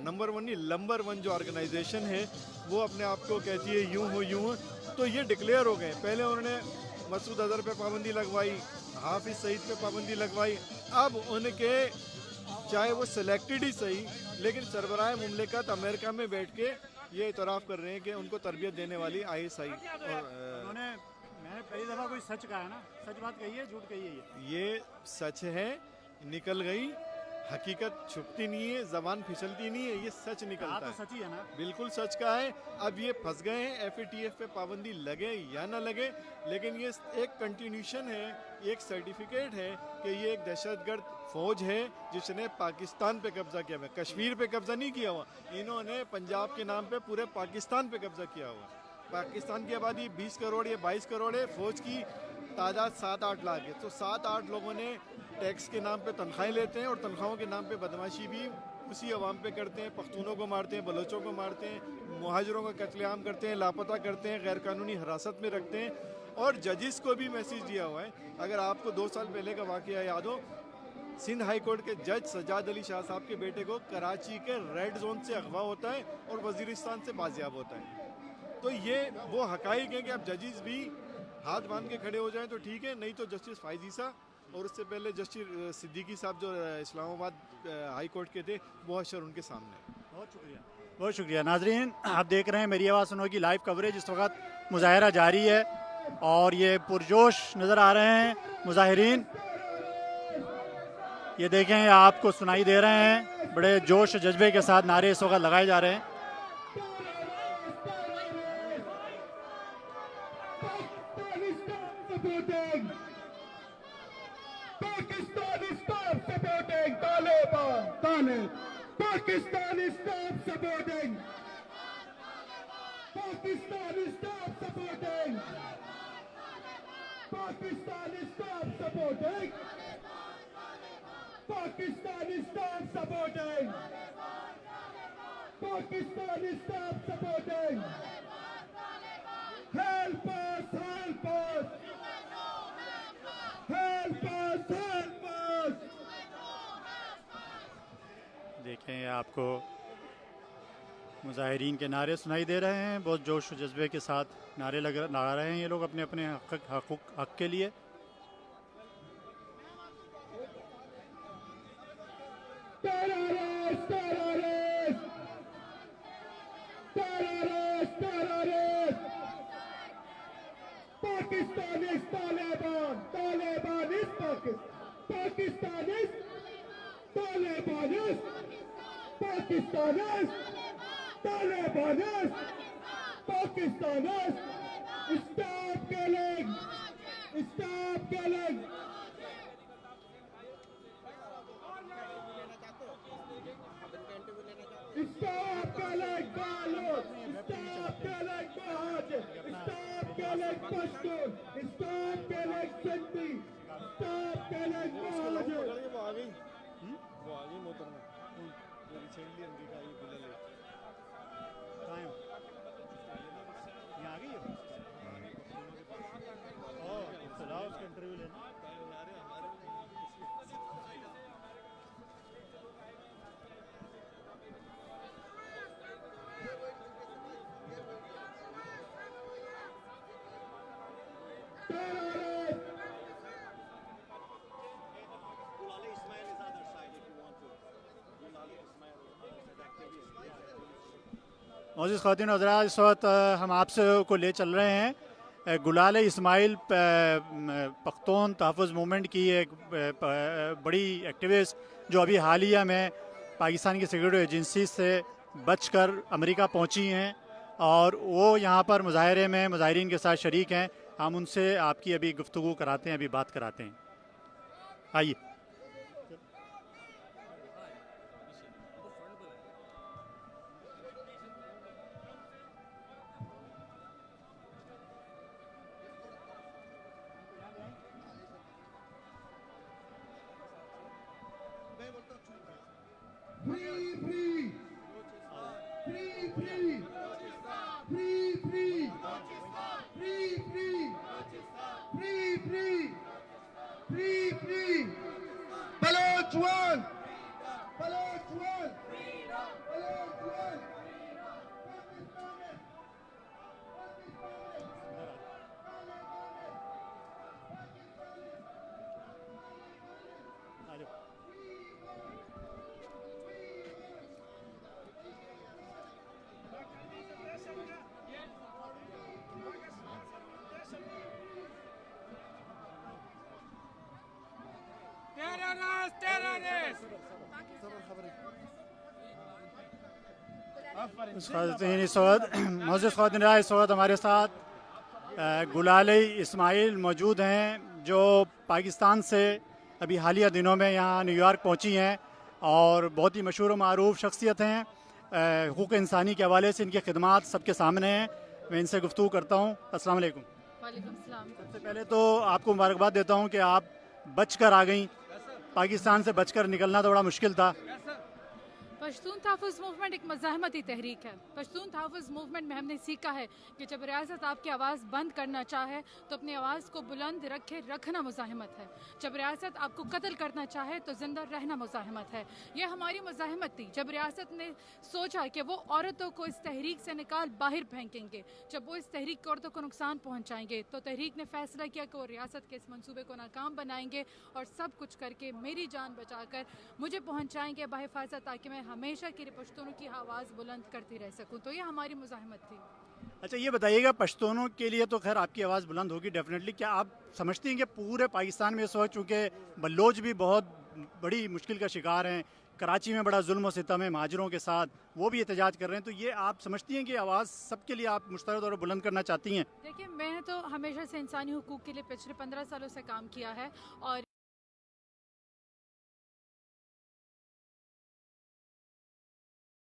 N: नहीं नंबर वन जो ऑर्गेनाइजेशन है वो अपने आप को कहती है यूं हो यूं हो, तो ये डिक्लेयर हो गए। पहले उन्होंने मसूद अजहर पे पाबंदी लगवाई, हाफिज सईद पे पाबंदी लगवाई, अब उनके चाहे वो सिलेक्टेड ही सही लेकिन सरबराह मुमलिकत अमेरिका में बैठ के ये इतराफ़ कर रहे हैं कि उनको तरबियत देने वाली ISI
A: उन्होंने मैंने पहली दफ़ा कोई सच कहा है ना, सच बात कही है, झूठ कही है
N: ये सच है, निकल गई, हकीकत छुपती नहीं है, जबान फिसलती नहीं है, ये सच निकलता है।
A: सच ही है ना,
N: बिल्कुल सच का है। अब ये फंस गए हैं, FATF पे पाबंदी लगे या ना लगे, लेकिन ये एक कंटिन्यूशन है, एक सर्टिफिकेट है कि ये एक दहशतगर्द फौज है जिसने पाकिस्तान पे कब्जा किया हुआ, कश्मीर पे कब्जा नहीं किया हुआ, इन्होंने पंजाब के नाम पे पूरे पाकिस्तान पे कब्जा किया हुआ। पाकिस्तान की आबादी 20 करोड़ या 22 करोड़ है, फौज की तादाद 7-8 लाख है, तो 7-8 लोगों ने टैक्स के नाम पे तनख्वाहें लेते हैं और तनख्वाहों के नाम पे बदमाशी भी उसी अवाम पे करते हैं, पख्तूनों को मारते हैं, बलोचों को मारते हैं, मुहाजिरों का कत्लेआम करते हैं, लापता करते हैं, गैर कानूनी हिरासत में रखते हैं। और जजिस को भी मैसेज दिया हुआ है, अगर आपको 2 साल पहले का वाक़या याद हो, सिंध हाई कोर्ट के जज सजाद अली शाह साहब के बेटे को कराची के रेड जोन से अगवा होता है और वजीरिस्तान से बाजियाब होता है। तो ये वो हकाइक है कि अब जजिस भी हाथ बांध के खड़े हो जाएं तो ठीक है, नहीं तो जस्टिस फाइजीसा और उससे पहले जस्टिस सिद्दीकी साहब जो इस्लामाबाद हाई कोर्ट के थे वो हशर उनके सामने।
A: बहुत शुक्रिया नाजरीन, आप देख रहे हैं मेरी आवाज़ सुनो की लाइव कवरेज। इस वक्त मुजाहरा जारी है और ये पुरजोश नज़र आ रहे हैं मुजाहिरीन, ये देखें आपको सुनाई दे रहे हैं, बड़े जोश जज्बे के साथ नारे इस वक्त लगाए जा रहे हैं।
J: Pakistan is stop supporting. Pakistan is stop supporting. Pakistan is stop supporting. Pakistan is stop supporting. Pakistan is stop supporting. Help us, help us. Help us, help us.
A: देखें आपको मुजाहिरीन के नारे सुनाई दे रहे हैं, बहुत जोश और जज्बे के साथ नारे लगा रहे हैं ये लोग अपने अपने हक के लिए।
J: Terrorists, terrorists. Terrorists, terrorists. Pakistan is Taliban. Taliban is Pakistan. Pakistan is Taliban is Pakistan is Taliban is Pakistan is. Stop killing. Stop killing. Stop killing Balut. Stop killing Bahaj. Stop killing Pashtun. Stop killing Sindhi. Stop killing Bahaj.
N: वो आगे मोहतरमा जो recently उनकी का ये bill है
A: कहाँ है यहाँ आ गई है चलाओ उसका इंटरव्यू लेना। मोअज़्ज़िज़ ख़वातीन और हज़रात, इस वक्त हम आपसे को ले चल रहे हैं गुलाल इस्माइल पख्तून तहफ़्फ़ुज़ मूवमेंट की एक बड़ी एक्टिविस्ट जो अभी हालिया में पाकिस्तान की सिक्योरिटी एजेंसी से बचकर अमेरिका पहुंची हैं और वो यहाँ पर मुजाहरे में मुजाहिरीन के साथ शरीक हैं। हम उनसे आपकी अभी गुफ्तगू कराते हैं, अभी बात कराते हैं। आइए।
J: Free, free, free, free, free, free, free, free, free, free, free, free, Baloch one, Baloch
C: terrorists.
A: ख़वातीन इस वक्त मोअज़्ज़ज़ ख़वातीन इस वक्त हमारे साथ गुलाले इस्माइल मौजूद हैं जो पाकिस्तान से अभी हालिया दिनों में यहाँ न्यूयॉर्क पहुँची हैं और बहुत ही मशहूर व मारूफ शख्सियत हैं। हुकूक़ इंसानी के हवाले से इनकी खिदमात सबके सामने हैं। मैं इनसे गुफ्तगू करता हूँ। अस्सलाम वालेकुम।
O: वालेकुम सलाम।
A: सबसे पहले तो आपको मुबारकबाद देता हूँ कि आप बच कर आ गई। पाकिस्तान से बचकर निकलना तो बड़ा मुश्किल था।
O: पश्तून तहफ़्फ़ुज़ मूवमेंट एक मज़ाहमती तहरीक है। पश्तून तहफ़्फ़ुज़ मूवमेंट में हमने सीखा है कि जब रियासत आपकी आवाज़ बंद करना चाहे तो अपनी आवाज़ को बुलंद रखना मुज़ाहमत है। जब रियासत आपको कत्ल करना चाहे तो ज़िंदा रहना मुज़ाहमत है। यह हमारी मुज़ाहमत थी। जब रियासत ने सोचा कि वो औरतों को इस तहरीक से निकाल बाहर फेंकेंगे, जब वो इस तहरीक की औरतों को नुकसान पहुँचाएंगे, तो तहरीक ने फ़ैसला किया कि वो रियासत के इस मनसूबे को नाकाम बनाएंगे और सब कुछ करके मेरी जान बचाकर मुझे पहुँचाएंगे बाहिफाज़त, ताकि मैं हमेशा के लिए पश्तूनों की आवाज़ बुलंद करती रह सकूं। तो ये हमारी मुज़ाहमत थी।
A: अच्छा ये बताइएगा, पश्तूनों के लिए तो खैर आपकी आवाज़ बुलंद होगी डेफिनेटली। क्या आप समझती हैं कि पूरे पाकिस्तान में इस वक्त चूँकि बलोच भी बहुत बड़ी मुश्किल का शिकार हैं, कराची में बड़ा जुल्म और सितम है महाजरों के साथ, वो भी एहतजाज कर रहे हैं, तो ये आप समझती हैं कि आवाज़ सबके लिए आप मुश्तरक तौर पर बुलंद करना चाहती हैं?
O: देखिए, मैं तो हमेशा से इंसानी हुकूक के लिए पिछले 15 सालों से काम किया है और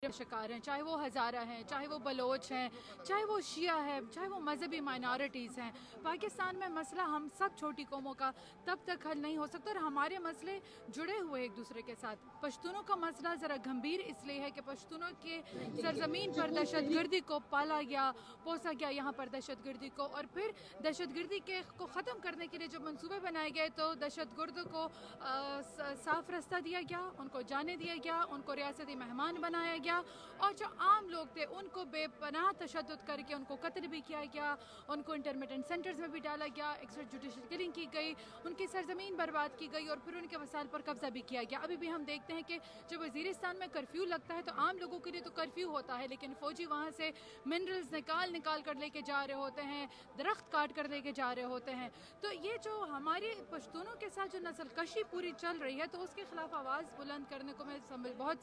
O: शिकार हैं, चाहे वो हज़ारा हैं, चाहे वो बलोच हैं, चाहे वो शिया है, चाहे वो मजहबी माइनॉरिटीज़ हैं। पाकिस्तान में मसला हम सब छोटी कौमों का तब तक हल नहीं हो सकता और हमारे मसले जुड़े हुए एक दूसरे के साथ। पश्तूनों का मसला ज़रा गंभीर इसलिए है कि पश्तूनों के सरजमीन पर दहशतगर्दी को पाला गया, पोसा गया यहाँ पर दहशतगर्दी को, और फिर दहशतगर्दी को ख़त्म करने के लिए जो मंसूबे बनाए गए तो दहशतगर्द को साफ रास्ता दिया गया, उनको जाने दिया गया, उनको रियासती मेहमान बनाया गया और जो आम लोग थे उनको बेपनाह तशद्दुद करके उनको कत्ल भी किया गया, उनको इंटरमिटेंट सेंटर्स में भी डाला गया, एक्स्ट्रा जुडिशल किलिंग की गई, उनकी सरजमीन बर्बाद की गई और फिर उनके वसाइल पर कब्जा भी किया गया। अभी भी हम देखते हैं कि जब वज़ीरिस्तान में कर्फ्यू लगता है तो आम लोगों के लिए तो कर्फ्यू होता है, लेकिन फ़ौजी वहाँ से मिनरल्स निकाल कर लेके जा रहे होते हैं, दरख्त काट कर लेके जा रहे होते हैं। तो ये जो हमारी पश्तूनों के साथ जो नस्लकशी पूरी चल रही है तो उसके खिलाफ आवाज़ बुलंद करने को मैं बहुत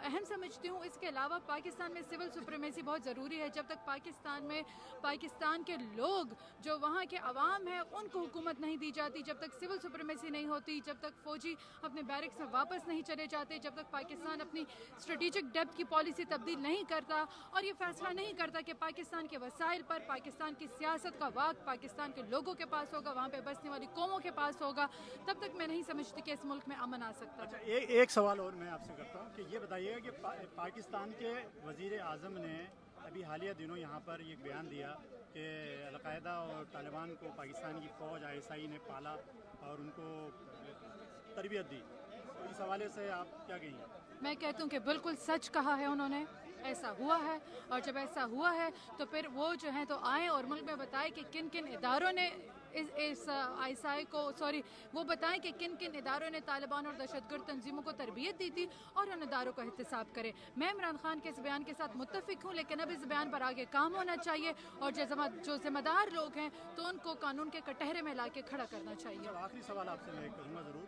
O: अहम समझती हूँ। इसके अलावा पाकिस्तान में सिविल सुप्रीमेसी बहुत ज़रूरी है। जब तक पाकिस्तान में पाकिस्तान के लोग जो वहाँ के अवाम हैं उनको हुकूमत नहीं दी जाती, जब तक सिविल सुप्रीमेसी नहीं होती, जब तक फ़ौजी अपने बैरक्स में वापस नहीं चले जाते, जब तक पाकिस्तान अपनी स्ट्रेटेजिक डेप्थ की पॉलिसी तब्दील नहीं करता और ये फैसला नहीं करता कि पाकिस्तान के वसाइल पर पाकिस्तान की सियासत का वाक़ पाकिस्तान के लोगों के पास होगा, वहाँ पर बसने वाली कौमों के पास होगा, तब तक मैं नहीं समझती कि इस मुल्क में अमन आ सकता है।
A: अच्छा, एक सवाल और मैं आपसे करता हूँ कि ये बताइएगा कि पाकिस्तान के वज़ीर आज़म ने अभी हालिया दिनों यहाँ पर एक बयान दिया कि अलकायदा और तालिबान को पाकिस्तान की फ़ौज ISI ने पाला और उनको तरबियत दी, तो इस हवाले से आप क्या कहेंगे? मैं
O: कहती हूँ कि बिल्कुल सच कहा है उन्होंने, ऐसा हुआ है और जब ऐसा हुआ है तो फिर वो जो है तो आए और मुल्क में बताए कि किन किन इदारों ने इस ISI को वो बताएं कि किन किन इदारों ने तालिबान और दहशतगर्द तंजीमों को तरबियत दी थी और उन इदारों का एहतसाब करें। मैं इमरान खान के इस बयान के साथ मुत्तफिक हूँ, लेकिन अब इस बयान पर आगे काम होना चाहिए और जो जिम्मेदार लोग हैं तो उनको कानून के कटहरे में ला के खड़ा करना चाहिए।
A: आखिरी सवाल आपसे मैं करूँगा ज़रूर,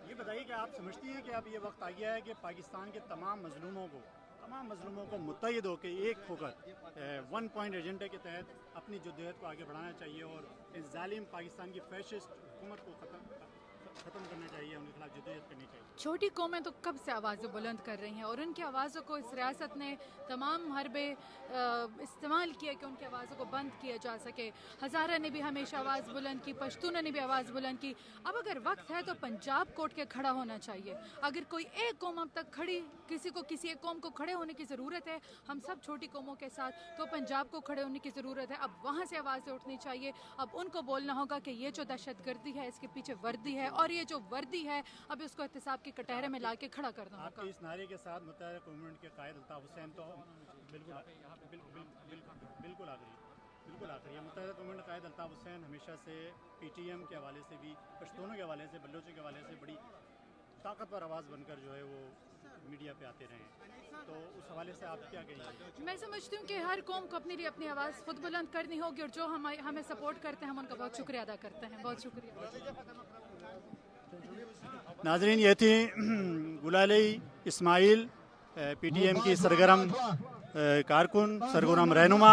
A: ये बताइए कि आप समझती हैं कि अब ये वक्त आ गया है कि पाकिस्तान के तमाम मजलूमों को मुत्तहिद होकर एक होकर 1 पॉइंट एजेंडा के तहत अपनी जद्दोजहद को आगे बढ़ाना चाहिए और इस जालिम पाकिस्तान की फैशिस्ट हुकूमत को ख़त्म करना चाहिए, उनके खिलाफ जद्दोजहद करनी चाहिए?
O: छोटी कौमें तो कब से आवाज़ें बुलंद कर रही हैं और उनकी आवाज़ों को इस रियासत ने तमाम हरबे इस्तेमाल किया कि उनकी आवाज़ों को बंद किया जा सके। हज़ारा ने भी हमेशा आवाज़ बुलंद की, पश्तूनों ने भी आवाज़ बुलंद की। अब अगर वक्त है तो पंजाब कोर्ट के खड़ा होना चाहिए। अगर कोई एक कौम अब तक किसी एक कौम को खड़े होने की ज़रूरत है, हम सब छोटी कौमों के साथ, तो पंजाब को खड़े होने की ज़रूरत है। अब वहाँ से आवाज़ें उठनी चाहिए। अब उनको बोलना होगा कि ये जो दहशतगर्दी है इसके पीछे वर्दी है और ये जो वर्दी है अब इसको एहतसाब के कटहरे में ला के खड़ा करना होगा।
A: आपके इस नारे के साथ मुत्तहिदा कौमुन के कायद अल्ताफ़ हुसैन तो बिल्कुल आखिरी मुत्तहिदा कौमुन के कायद अल्ताफ़ हुसैन हमेशा से PTM के हवाले से भी, पश्तूनों के हवाले से, बलोचों के हवाले से बड़ी ताकतवर आवाज़ बनकर जो है वो मीडिया पे आते रहे, तो उस हवाले से आप क्या कहेंगे?
O: मैं समझती हूँ कि हर कौम को अपने लिए अपनी आवाज़ खुद बुलंद करनी होगी और जो हमें सपोर्ट करते हैं हम उनका बहुत शुक्रिया अदा करते हैं। बहुत शुक्रिया।
A: नाजरीन, ये थी गुलाली इस्माइल, पीटीएम की सरगर्म कारकुन, सरगर्म रहनुमा,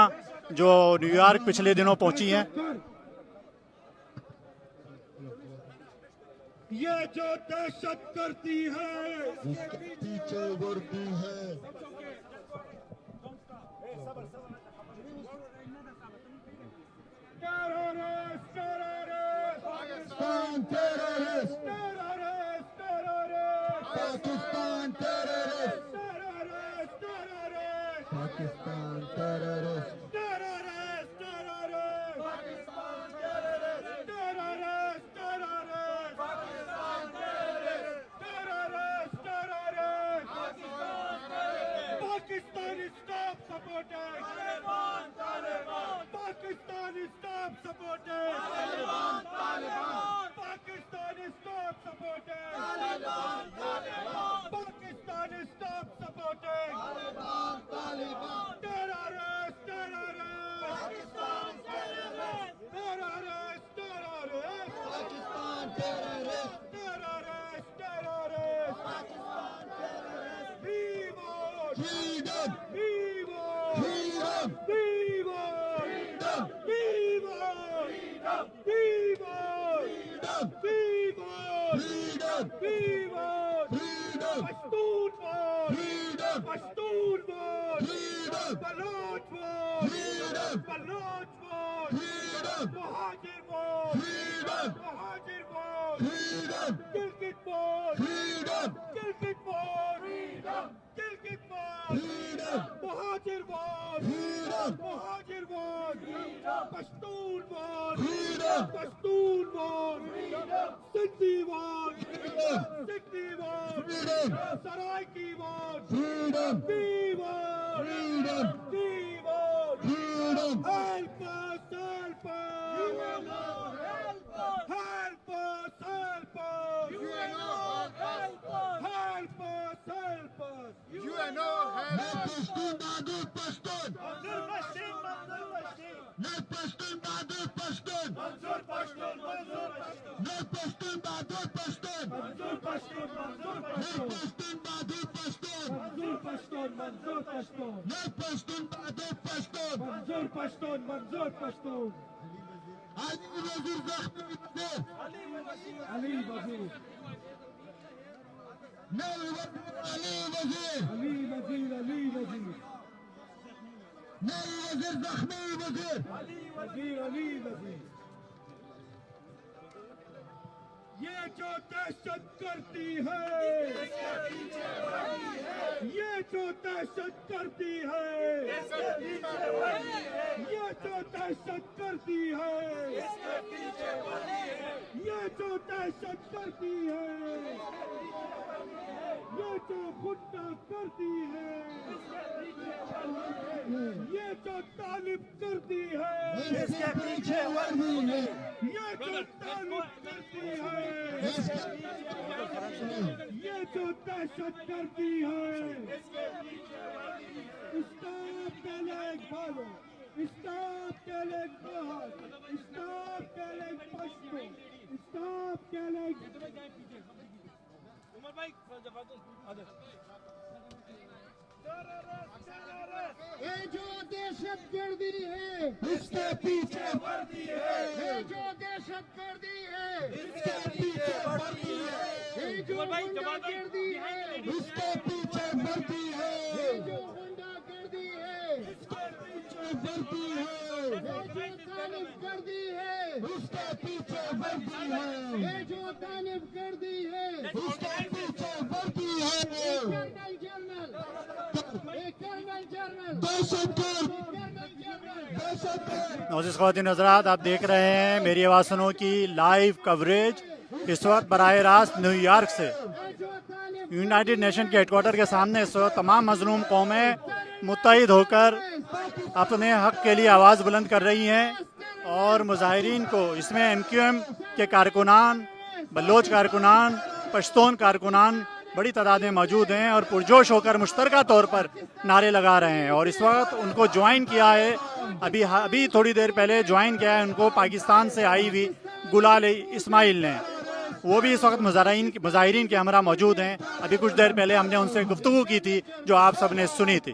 A: जो न्यूयॉर्क पिछले दिनों पहुंची हैं।
J: ये जो दहशत करती है, इसके पीछे वर्दी है। Pakistan terrorist, Pakistan terrorist, Pakistan terrorist, Pakistan stop supporting Taliban, Taliban. Pakistan stop supporting Taliban, Taliban. Pakistan stop supporting Taliban, Taliban. Pakistan stop supporting Taliban, Taliban. Terrorist, terrorist. Pakistan terrorist. Terrorist, terrorist. Pakistan terrorist. Terrorist, terrorist. Pakistan terrorist. Viva! Freedom! Viva! Freedom! Viva! Freedom! Viva! Freedom! Viva! Freedom! Viva! Freedom! Viva! Freedom! Pashtun! Freedom! Pashtun! Freedom! Baloch! Freedom! Baloch! Freedom! Muhajir! Freedom! Muhajir! Freedom! Gilgit! Freedom! Gilgit! Freedom! Gilgit! Freedom! Muhajir! Freedom! Muhajir! Freedom! Pashtun! Freedom! Pashtun! Freedom! Sindhi! Freedom! Sindhi! Freedom! Saraiki! Freedom! Viva! Freedom! Viva! Freedom! Help us! Help us! UNO! Help us! Help us! Help us! UNO! Help us! Help us! Help us! UNO! Help us! Pashtun Bahadur Pashtun! Manzoor Pashtun! Manzoor Pashtun! No Pashtun Bahadur Pashtun! Manzoor Pashtun! Manzoor Pashtun! No Pashtun Bahadur Pashtun! Manzoor Pashtun! Manzoor Pashtun! No Pashtun Bahadur Pashtun! Manzoor Pashtun! Manzoor Pashtun! No Pashtun Bahadur Pashtun! Manzoor Pashtun! Manzoor Pashtun! Ali Wazir Zakhmi Wazir! Ali Wazir! No Ali Wazir! Ali Wazir! Ali Wazir! No Wazir Zakhmi Wazir! Ali Wazir! Ali Wazir! ये जो दहशत करती है, इसके पीछे वही है। ये जो दहशत करती है, इसके पीछे वही है। ये जो दहशत करती है, इसके पीछे वही है। ये जो दहशत करती है, ये जो गुंडा करती है, ये जो तालिब करती है, इसके पीछे वही है। ये जो तालिब करती है, ये जो दहशत करती है, स्टॉप टेलिंग भालो, स्टॉप टेलिंग बहार, stop telling Pashto, stop telling. Umar भाई ये जो दहशत गर्दी है, इसके पीछे वर्दी है। ये जो दहशत गर्दी है, इसके पीछे वर्दी है। ये जो गुंडागर्दी है, इसके पीछे वर्दी है। ये जो गुंडागर्दी है, इसके पीछे वर्दी है। ये जो तालिबगर्दी है, उसके पीछे वर्दी है। ये जो तालिबगर्दी है, उसके पीछे वर्दी है। जनरल
A: नौजिस ख़वातीन हज़रात, आप देख रहे हैं मेरी आवाज़ सुनो की लाइव कवरेज इस वक्त बराह रास्त न्यूयॉर्क से। यूनाइटेड नेशन के हेडक्वार्टर के सामने इस वक्त तमाम मजलूम कौमें मुत्तहिद होकर अपने हक़ के लिए आवाज़ बुलंद कर रही हैं और मुजाहिरीन को इसमें MQM के कारकुनान, बलोच कारकुनान, पश्तून कारकुनान बड़ी तादाद में मौजूद हैं और पुरजोश होकर मुश्तरका तौर पर नारे लगा रहे हैं। और इस वक्त उनको ज्वाइन किया है, अभी थोड़ी देर पहले ज्वाइन किया है उनको पाकिस्तान से आई हुई गुलाली इस्माइल ने। वो भी इस वक्त मुजाहिरीन के हमरा मौजूद हैं। अभी कुछ देर पहले हमने उनसे गुफ्तगू की थी जो आप सब ने सुनी थी।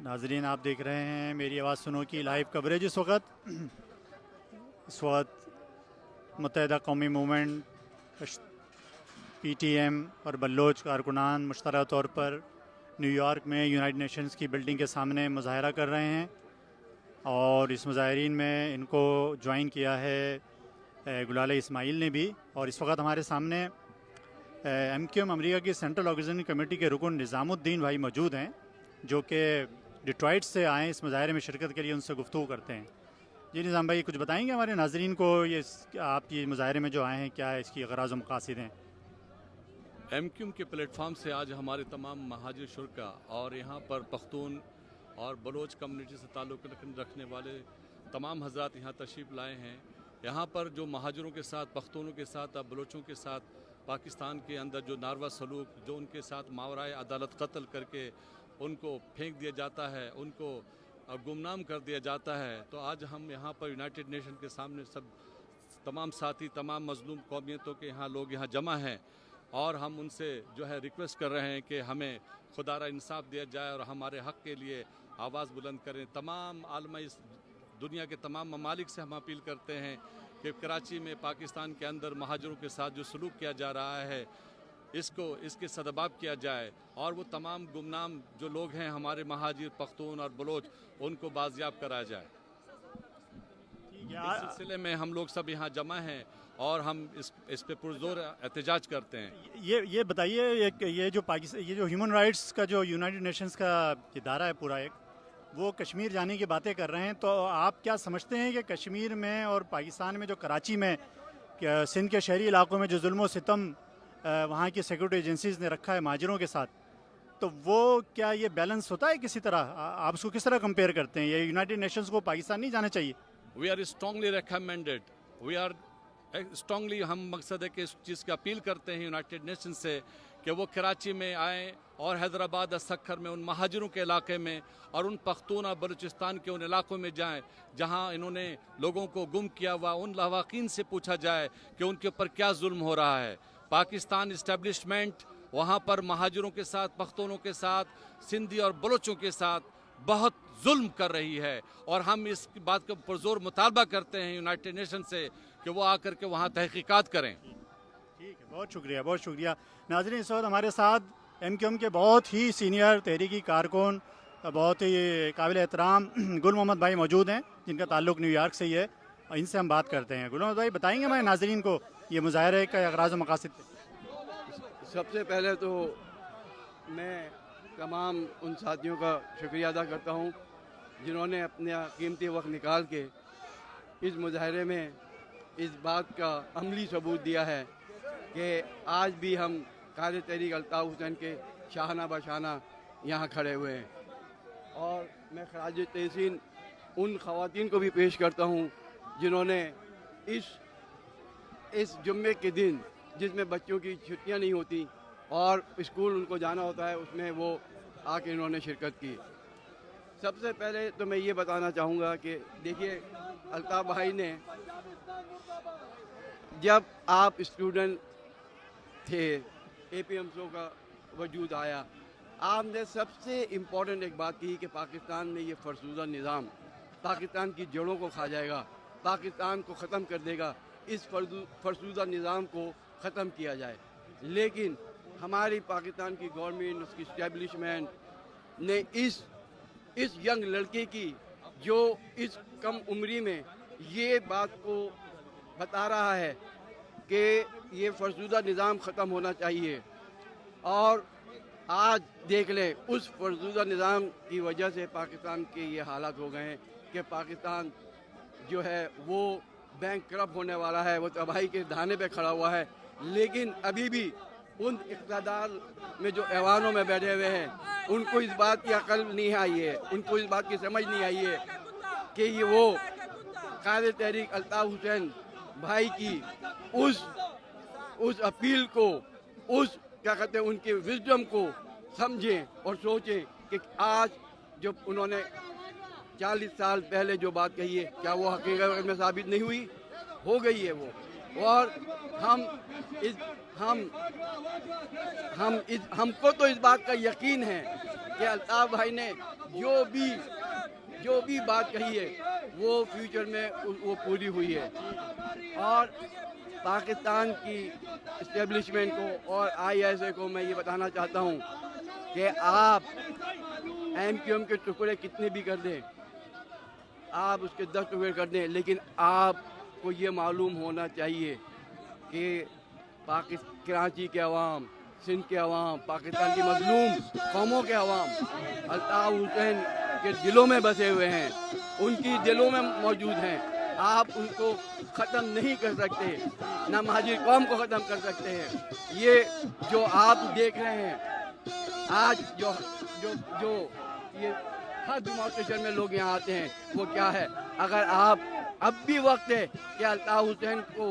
A: नाजरीन आप देख रहे हैं मेरी आवाज़ सुनो की लाइव कवरेज। इस वक्त मुत्तहिदा कौमी मूवमेंट PTM और बल्लोच कारकुनान मुश्तरका तौर पर न्यूयॉर्क में यूनाइटेड नेशंस की बिल्डिंग के सामने मुजाहरा कर रहे हैं और इस मुजाहरीन में इनको ज्वाइन किया है गुलाल इस्माइल ने भी। और इस वक्त हमारे सामने MQM अमेरिका की सेंट्रल ऑर्गेनाइजिंग कमेटी के रुकन निज़ामुद्दीन भाई मौजूद हैं जो कि डिट्रॉइट से आए इस मुजाहरे में शिरकत के लिए। उनसे गुफ्तगू करते हैं। जी निज़ाम भाई कुछ बताएंगे हमारे नाजरीन को ये आप ये मुजाहरे में जो आए हैं क्या है इसकी गराज़ व मक़ासिद हैं?
P: MQM के प्लेटफॉर्म से आज हमारे तमाम महाजिर शुरका और यहाँ पर पख्तून और बलोच कम्युनिटी से ताल्लुक़ रखने वाले तमाम हजरात यहाँ तशरीफ़ लाए हैं। यहाँ पर जो महाजिरों के साथ, पख्तूनों के साथ, बलोचों के साथ पाकिस्तान के अंदर जो नारवा सलूक, जो उनके साथ मावराए अदालत कत्ल करके उनको फेंक दिया जाता है, उनको गुमनाम कर दिया जाता है, तो आज हम यहाँ पर यूनाइटेड नेशन के सामने सब तमाम साथी, तमाम मजलूम कौमियतों के यहाँ लोग यहाँ जमा हैं और हम उनसे जो है रिक्वेस्ट कर रहे हैं कि हमें खुदारा इंसाफ दिया जाए और हमारे हक़ के लिए आवाज़ बुलंद करें। तमाम आलम इस दुनिया के तमाम ममालिक से हम अपील करते हैं कि कराची में पाकिस्तान के अंदर महाजिरों के साथ जो सलूक किया जा रहा है इसके सदबाब किया जाए और वो तमाम गुमनाम जो लोग हैं हमारे महाजिर, पख्तून और बलोच, उनको बाजियाब कराया जाए। इस सिलसिले में हम लोग सब यहाँ जमा हैं और हम इस पे पुरजोर एहतजाज करते हैं।
A: ये बताइए ये जो ह्यूमन राइट्स का जो यूनाइटेड नेशंस का इदारा है पूरा एक, वो कश्मीर जाने की बातें कर रहे हैं, तो आप क्या समझते हैं कि कश्मीर में और पाकिस्तान में जो कराची में सिंध के शहरी इलाकों में जो जुल्म सितम वहाँ की सिक्योरिटी एजेंसीज ने रखा है महाजिरों के साथ, तो वो क्या ये बैलेंस होता है किसी तरह? आप उसको किस तरह कंपेयर करते हैं? ये यूनाइटेड नेशंस को पाकिस्तान नहीं जाना चाहिए?
P: We are strongly recommended. We are strongly हम मकसद है कि इस चीज़ की अपील करते हैं यूनाइटेड नेशन से कि वो कराची में आएँ और हैदराबाद सखर में उन महाजरों के इलाके में और उन पख्तून और बलूचिस्तान के उन इलाकों में जाएं जहां इन्होंने लोगों को गुम किया हुआ, उन लवाकीन से पूछा जाए कि उनके ऊपर क्या जुल्म हो रहा है। पाकिस्तान इस्टेब्लिशमेंट वहां पर महाजरों के साथ, पख्तूनों के साथ, सिंधी और बलोचों के साथ बहुत जुल्म कर रही है और हम इस बात का पुरजोर मुतालबा करते हैं यूनाइटेड नेशन से कि वो आकर के वहाँ तहकीकात करें।
A: ठीक है, बहुत शुक्रिया, बहुत शुक्रिया। नाज़रीन, इस वक्त हमारे साथ MQM के बहुत ही सीनियर तहरीकी कारकुन, बहुत ही काबिल एहतराम गुल मोहम्मद भाई मौजूद हैं, जिनका ताल्लुक न्यूयॉर्क से ही है। इनसे हम बात करते हैं। गुल मोहम्मद भाई, बताएंगे हमारे नाज़रीन को ये मुजाहरे का अगराज़ व मकासद?
Q: सबसे पहले तो मैं तमाम उन साथियों का शुक्रिया अदा करता हूँ जिन्होंने अपना कीमती वक्त निकाल के इस मुजाहरे में इस बात का अमली सबूत दिया है कि आज भी हम कायदे तहरीक अल्ताफ़ हुसैन के शाहाना बशाना यहाँ खड़े हुए हैं। और मैं खराज तहसीन उन ख़वातीन को भी पेश करता हूँ जिन्होंने इस जुम्मे के दिन, जिसमें बच्चों की छुट्टियाँ नहीं होती और स्कूल उनको जाना होता है, उसमें वो आके इन्होंने शिरकत की। सबसे पहले तो मैं ये बताना चाहूँगा कि देखिए, अल्ताफ़ भाई ने, जब आप स्टूडेंट थे, APMSO का वजूद आया, आपने सबसे इम्पोर्टेंट एक बात की कि पाकिस्तान में ये फरसूदा निज़ाम पाकिस्तान की जड़ों को खा जाएगा, पाकिस्तान को ख़त्म कर देगा, इस फरसूदा निज़ाम को ख़त्म किया जाए। लेकिन हमारी पाकिस्तान की गवर्नमेंट, उसकी इस्टेब्लिशमेंट ने इस यंग लड़के की, जो इस कम उम्री में ये बात को बता रहा है कि ये फरसूदा निज़ाम ख़त्म होना चाहिए, और आज देख लें उस फरसूदा निज़ाम की वजह से पाकिस्तान के ये हालात हो गए हैं कि पाकिस्तान जो है वो बैंक करप्ट होने वाला है, वो तबाही के धाने पे खड़ा हुआ है। लेकिन अभी भी उन इक़्तिदार में जो ऐवानों में बैठे हुए हैं, उनको इस बात की अकल नहीं आई है, उनको इस बात की समझ नहीं आई है कि ये वो कायदे तहरीक अल्ताफ़ हुसैन भाई की उस अपील को, उस क्या कहते हैं, उनके विजडम को समझें और सोचें कि आज जो उन्होंने 40 साल पहले जो बात कही है, क्या वो हकीकत में साबित नहीं हुई? हो गई है वो। और हमको तो इस बात का यकीन है कि अल्ताफ़ भाई ने जो भी बात कही है वो फ्यूचर में वो पूरी हुई है। और पाकिस्तान की इस्टेब्लिशमेंट को और ISA को मैं ये बताना चाहता हूँ कि आप MQM के टुकड़े कितने भी कर दें, आप उसके 10 टुकड़े कर दें, लेकिन आपको ये मालूम होना चाहिए कि कराची के अवाम, सिंध के अवाम, पाकिस्तान की मजलूम कौमों के अवाम अल्ताफ़ हुसैन के दिलों में बसे हुए हैं, उनकी दिलों में मौजूद हैं। आप उनको ख़त्म नहीं कर सकते, ना महाजिर कौम को ख़त्म कर सकते हैं। ये जो आप देख रहे हैं आज, जो ये हर डेमोक्रेशन में लोग यहाँ आते हैं, वो क्या है? अगर आप अब भी वक्त है कि अल्ताफ़ हुसैन को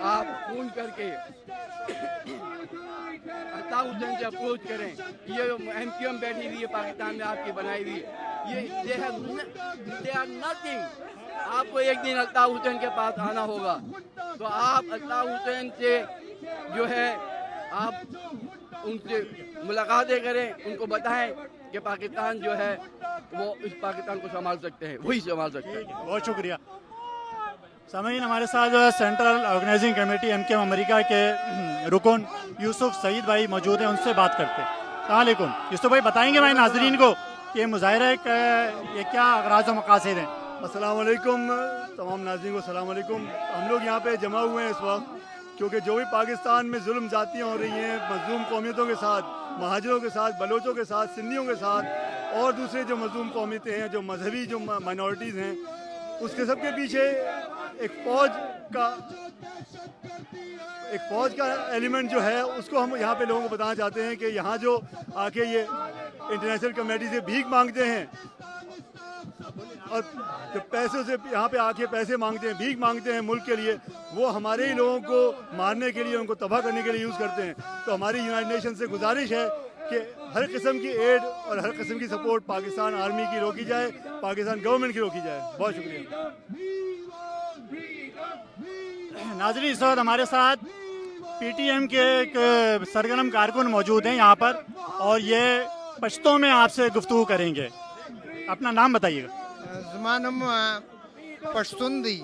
Q: आप फ़ोन करके अल्ताफ़ हुसैन से अप्रोच करें। ये MQM बैठी हुई है पाकिस्तान में आपकी बनाई हुई, ये दे आर नथिंग। आपको एक दिन अल्ताफ़ हुसैन के पास आना होगा, तो आप अल्ताफ़ हुसैन से जो है आप उनसे मुलाकातें करें, उनको बताएं कि पाकिस्तान जो है वो इस पाकिस्तान को संभाल सकते हैं, वही संभाल सकते हैं।
A: बहुत शुक्रिया। सामीन, हमारे साथ जो है central organising committee MQM America के रुकन यूसुफ सईद भाई मौजूद हैं, उनसे बात करते हैं। अस्सलाम वालेकुम यूसुफ भाई, बताएंगे भाई नाजरीन को कि मुजाहरे ये क्या अगराज़ व मकासद हैं?
R: अस्सलाम वालेकुम, तमाम नाज़रीन को अस्सलाम वालेकुम। हम लोग यहाँ पे जमा हुए हैं इस वक्त क्योंकि जो भी पाकिस्तान में जुल्म ज़ातियाँ हो रही हैं मज़लूम कौमियतों के साथ, महाजरों के साथ, बलोचों के साथ, सिंधियों के साथ और दूसरे जो मज़लूम कौमियतें हैं, जो मजहबी जो माइनॉरिटीज़ हैं, उसके सब के पीछे एक फ़ौज का एलिमेंट जो है उसको हम यहाँ पे लोगों को बताना चाहते हैं कि यहाँ जो आके ये इंटरनेशनल कम्युनिटी से भीख मांगते हैं, और जो पैसों से यहाँ पे आके पैसे मांगते हैं, भीख मांगते हैं मुल्क के लिए, वो हमारे ही लोगों को मारने के लिए, उनको तबाह करने के लिए यूज़ करते हैं। तो हमारी यूनाइटेड नेशन से गुजारिश है कि हर किस्म की एड और हर किस्म की सपोर्ट पाकिस्तान आर्मी की रोकी जाए, पाकिस्तान गवर्नमेंट की रोकी जाए। बहुत शुक्रिया।
A: नाज़रीन, इस वक्त हमारे साथ PTM के एक सरगर्म कारकुन मौजूद हैं यहाँ पर, और ये पश्तो में आपसे गुफ्तगू करेंगे। अपना नाम बताइएगा।
B: ज़मानम पश्तुंदी।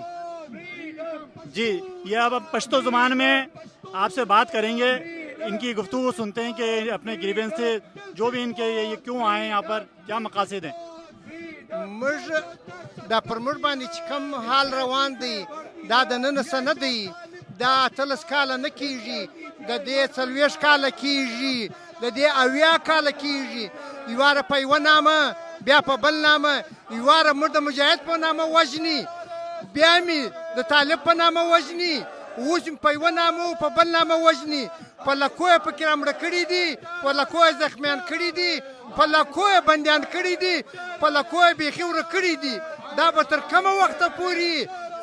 A: जी, ये अब पश्तो ज़ुबान में आपसे बात करेंगे। इनकी गुफ्तगू सुनते हैं कि अपने ग्रीवेंस से जो भी इनके ये क्यों आए यहाँ पर, क्या मकासद हैं।
B: मुझ दा परमुर बानी कम हाल रवान दी दा दनन सनदी दा तलस काला न कीजी दा दे सलवेश काला कीजी दा दे अविया काला कीजी युवार पैवा नामा ब्या पर बल नामा युवार मुर्द मुजाहिद पर नामा वजनी ब्यामी दा तालिब पर नामा वजनी उस पैवा नामा पर बल नामा वजनी पर लकोए पर किराम रखड़ी दी पर लकोए जख्मियान खड़ी दी पर लकोए बंदियान खड़ी दी पर लकोए बेखिवर खड़ी दी दा बतर कम वक्त पूरी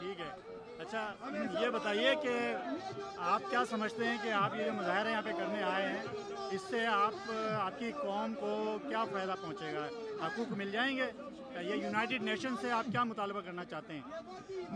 A: ठीक है। अच्छा, ये बताइए कि आप क्या समझते हैं कि आप ये मुजाहरा यहाँ पे करने आए हैं, इससे आपकी कौम को क्या फ़ायदा पहुँचेगा, हकूक़ मिल जाएंगे? ये यूनाइटेड नेशन से आप क्या मुतालबा करना चाहते हैं?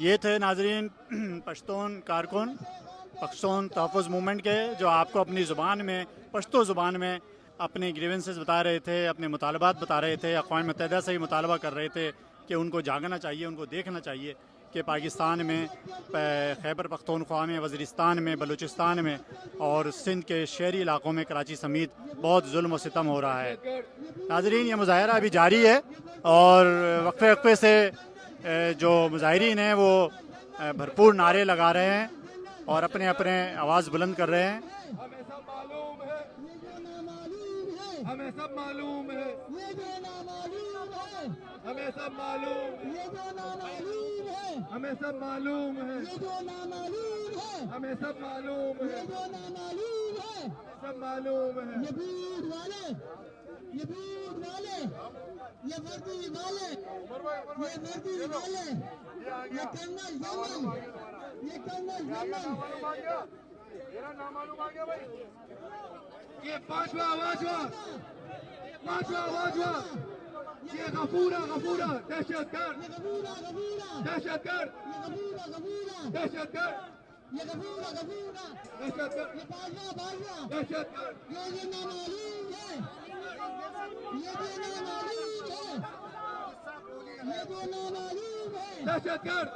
A: ये थे नाजरीन पश्तून कारकुन पश्तून तहफ़्फ़ुज़ मूवमेंट के, जो आपको अपनी ज़ुबान में, पश्तो ज़ुबान में अपने ग्रीवेंसेस बता रहे थे, अपने मुतालबात बता रहे थे, अक़वाम मुत्तहिदा से ही मुतालबा कर रहे थे कि उनको जागना चाहिए, उनको देखना चाहिए कि पाकिस्तान में, खैबर पख्तूनख्वा में, वज़ीरिस्तान में, बलूचिस्तान में और सिंध के शहरी इलाक़ों में, कराची समेत बहुत जुल्म व सितम हो रहा है। नाजरीन, ये मुज़ाहरा अभी जारी है और वक्फे वक्फे से जो मुजाहिरीन हैं वो भरपूर नारे लगा रहे हैं और अपने अपने आवाज़ बुलंद कर रहे हैं।
K: हमें सब मालूम है हमें सब मालूम है हमें सब मालूम है हमें सब मालूम है सब मालूम है ये बूढ़ वाले ये वर्दी वाले ये कर्नल ये पांचवा ये गफूरा दहशतगर्द ये दहशतगर्द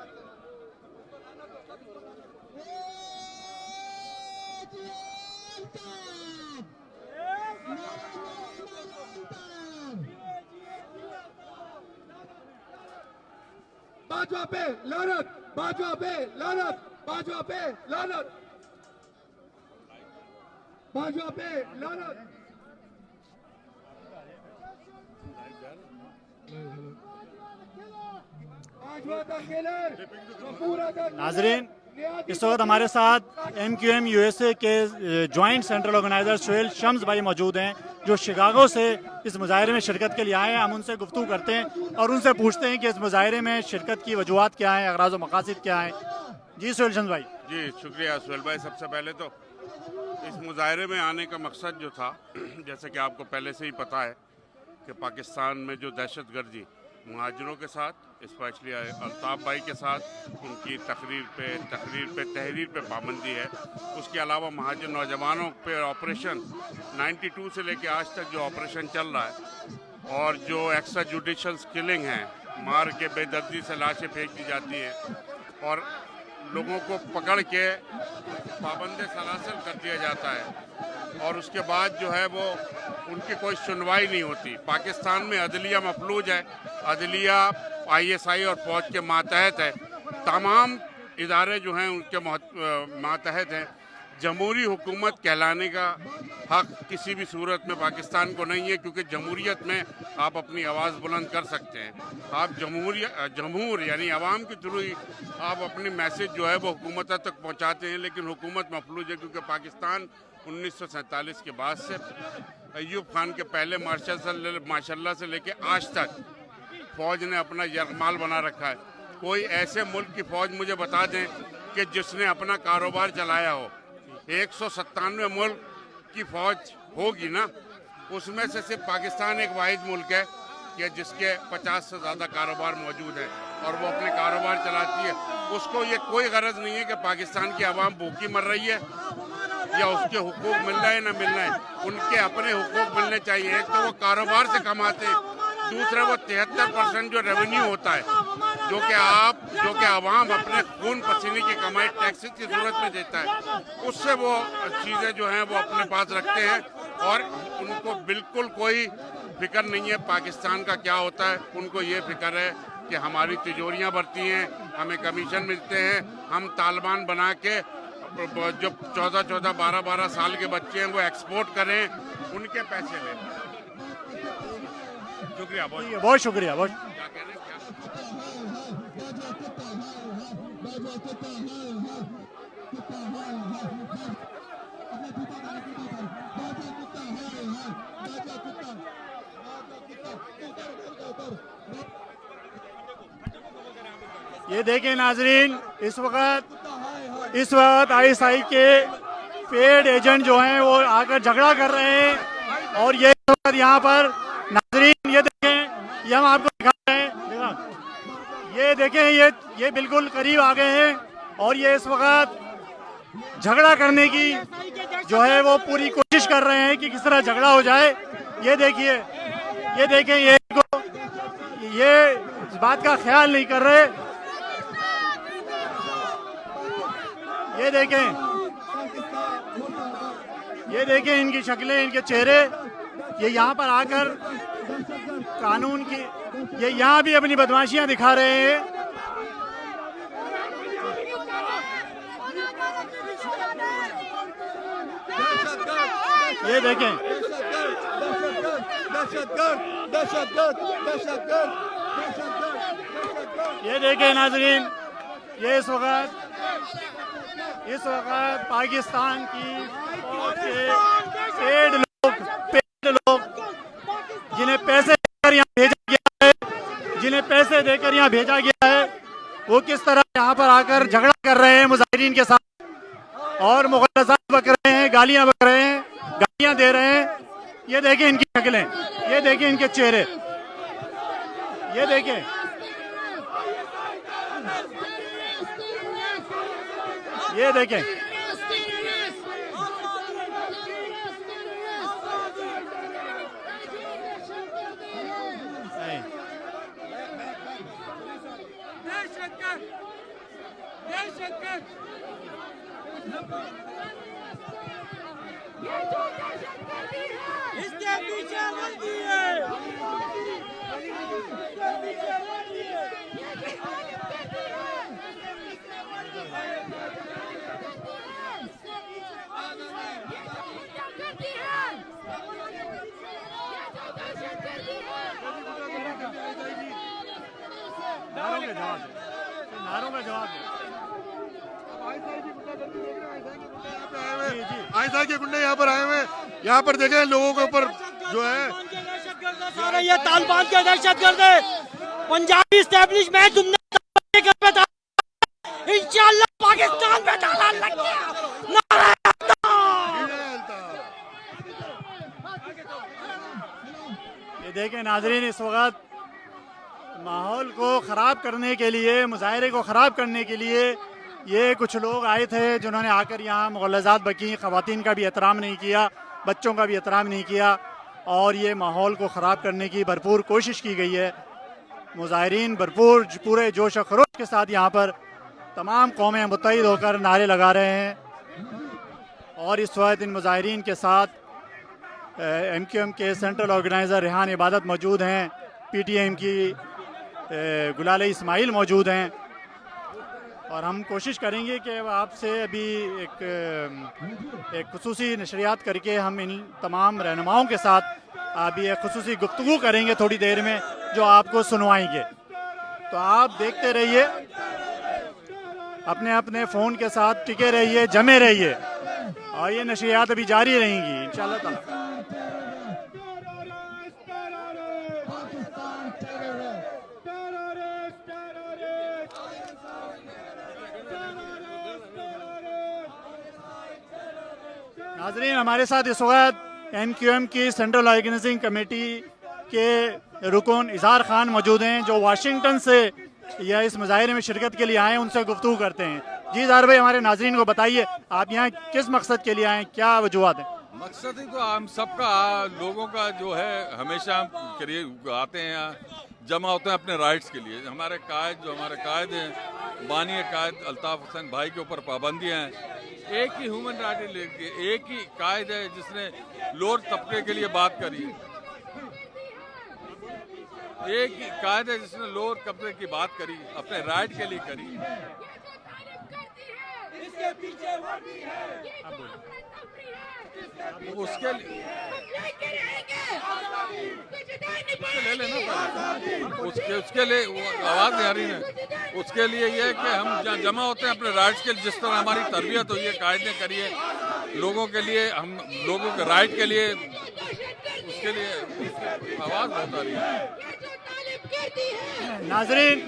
K: बाजवा पे लानत बाजवा पे लानत बाजवा पे लानत बाजवा पे लानत
A: नाजरीन, इस वक्त हमारे साथ MQM USA के joint central organiser Sohail Shams भाई मौजूद हैं, जो शिकागो से इस मुजाहरे में शिरकत के लिए आए हैं। हम उनसे गुफ्तगू करते हैं और उनसे पूछते हैं कि इस मुजाहरे में शिरकत की वजूहात क्या हैं, अगराज़ व मकासद क्या हैं। जी सोहेल शम्स भाई।
S: जी शुक्रिया सोहेल भाई। सबसे पहले तो इस मुजाहरे में आने का मकसद जो था, जैसे कि आपको पहले से ही पता है कि पाकिस्तान में जो दहशतगर्दी मुहाजिरों के साथ, स्पेशली अल्ताफ़ भाई के साथ, उनकी तहरीर पे पाबंदी है। उसके अलावा महाजिर नौजवानों पे ऑपरेशन 92 से लेके आज तक जो ऑपरेशन चल रहा है और जो एक्स्ट्रा जुडिशल किलिंग है, मार के बेदर्दी से लाशें फेंक दी जाती हैं और लोगों को पकड़ के पाबंद सलासल कर दिया जाता है और उसके बाद जो है वो उनकी कोई सुनवाई नहीं होती। पाकिस्तान में अदलिया मफलूज है, अदलिया ISI और फौज के मातहत है, तमाम इदारे जो हैं उनके मातहत हैं। जमहूरी हुकूमत कहलाने का हक किसी भी सूरत में पाकिस्तान को नहीं है, क्योंकि जमहूरियत में आप अपनी आवाज़ बुलंद कर सकते हैं। आप जमहूर यानी आवाम के थ्रू ही आप अपनी मैसेज जो है वो हुकूमत तक पहुंचाते हैं, लेकिन हुकूमत मफलूज है, क्योंकि पाकिस्तान 1947 के बाद से अयूब खान के पहले माशाल्लाह से लेके आज तक फ़ौज ने अपना यरगमाल बना रखा है। कोई ऐसे मुल्क की फ़ौज मुझे बता दें कि जिसने अपना कारोबार चलाया हो। 197 मुल्क की फ़ौज होगी ना, उसमें से सिर्फ पाकिस्तान एक वाहिद मुल्क है कि जिसके 50 से ज़्यादा कारोबार मौजूद है और वो अपने कारोबार चलाती है। उसको ये कोई गरज नहीं है कि पाकिस्तान की आवाम भूखी मर रही है या उसके हुकूक मिल रहे हैं ना मिल रहे हैं। उनके अपने हुकूक मिलने चाहिए। एक तो वो कारोबार से कमाते हैं, दूसरा वो 73% जो रेवेन्यू होता है, जो कि आवाम अपने खून पसीने की कमाई टैक्सेस की सूरत में देता है, उससे वो चीज़ें जो हैं वो अपने पास रखते हैं और उनको बिल्कुल कोई फिक्र नहीं है पाकिस्तान का क्या होता है। उनको ये फिक्र है कि हमारी तिजोरियाँ भरती हैं, हमें कमीशन मिलते हैं, हम तालिबान बना के जो 14-14, 12-12 साल के बच्चे हैं वो एक्सपोर्ट करें, उनके पैसे लें। शुक्रिया,
A: बहुत शुक्रिया। बहुत ये देखें नाजरीन, इस वक्त ISI के पेड एजेंट जो हैं वो आकर झगड़ा कर रहे हैं और ये यहाँ पर नाजरीन ये देखें, ये हम आपको दिखा रहे हैं। ये देखें, ये बिल्कुल करीब आ गए हैं और ये इस वक्त झगड़ा करने की जो है वो पूरी कोशिश कर रहे हैं कि किस तरह झगड़ा हो जाए। ये देखिए, ये देखें, ये इस बात का ख्याल नहीं कर रहे। ये देखें इनकी शक्लें, इनके चेहरे। ये यहाँ पर आकर कानून की ये यहाँ भी अपनी बदमाशियां दिखा रहे हैं। ये देखें, ये देखें नाजरीन, ये इस वक्त पाकिस्तान की फौज के पेड लोग जिन्हें पैसे देकर यहाँ भेजा गया है, वो किस तरह यहाँ पर आकर झगड़ा कर रहे हैं मुजाहिरीन के साथ और मुग़ल्लज़ात बक रहे हैं, गालियाँ बक रहे हैं, गालियाँ दे रहे हैं। ये देखें इनकी शक्लें, ये देखें इनके चेहरे, ये देखें। ये देखें,
C: इसके पीछे वर्दी है।
A: नारों का जवाब दो।
H: आईएसआई के गुंडे यहाँ पर आए हुए हैं। यहाँ पर देखें लोगों के ऊपर जो है
T: ये तालिबान के दहशतगर्द है। पंजाबी एस्टेब्लिशमेंट तुमने घर पे था, इंशाल्लाह पाकिस्तान पे ताला लग गया। नारे
A: ये देखें नाजरीन, इस वक्त माहौल को ख़राब करने के लिए, मुजाहरे को ख़राब करने के लिए ये कुछ लोग आए थे जिन्होंने आकर यहाँ मुग़ल्लज़ात बकी, ख़वातीन का भी एहतराम नहीं किया, बच्चों का भी एहतराम नहीं किया और ये माहौल को ख़राब करने की भरपूर कोशिश की गई है। मुजाहरीन भरपूर पूरे जोश और खरोश के साथ यहाँ पर तमाम कौमें मुत्तहिद होकर नारे लगा रहे हैं और इस वक्त इन मुजाहरीन के साथ MQM के सेंट्रल ऑर्गेनाइज़र रेहान इबादत मौजूद हैं, PTM की गुलाल इस्माइल मौजूद हैं और हम कोशिश करेंगे कि आपसे अभी एक खुसूसी नशरियात करके हम इन तमाम रहनुमाओं के साथ अभी एक खुसूसी गुफ्तगू करेंगे थोड़ी देर में, जो आपको सुनवाएंगे। तो आप देखते रहिए, अपने अपने फ़ोन के साथ टिके रहिए, जमे रहिए और ये नशरियात अभी जारी रहेंगी इंशाअल्लाह ताला। नाजरीन, हमारे साथ इस वक्त MQM की सेंट्रल ऑर्गेनाइजिंग कमेटी के रुकन इज़हार खान मौजूद हैं, जो वाशिंगटन से या इस मुजाहरे में शिरकत के लिए आए हैं, उनसे गुफ्तगू करते हैं। जी इज़हार भाई, हमारे नाजरीन को बताइए आप यहाँ किस मकसद के लिए आए, क्या वजूहत है?
U: मकसद ही तो हम सबका, लोगों का जो है, हमेशा हम आते हैं यहाँ, जमा होते हैं अपने राइट्स के लिए। हमारे कायद हैं, बानी कायद अल्ताफ़ हुसैन भाई के ऊपर पाबंदियाँ हैं। एक ही ह्यूमन राइट लेके एक ही कायद है जिसने लोअर तबके के लिए बात करी, एक ही कायद है जिसने लोअर तबके की बात करी, अपने राइट के लिए करी। उसके लिए ले लेना, उसके लिए आवाज नहीं आ रही है। उसके लिए ये है कि हम जमा होते हैं अपने राइट्स के लिए, जिस तरह हमारी तरबियत हुई है, कायदे करिए लोगों के लिए, हम लोगों के राइट के लिए, उसके लिए आवाज बहुत आ रही है।
A: नाजरीन,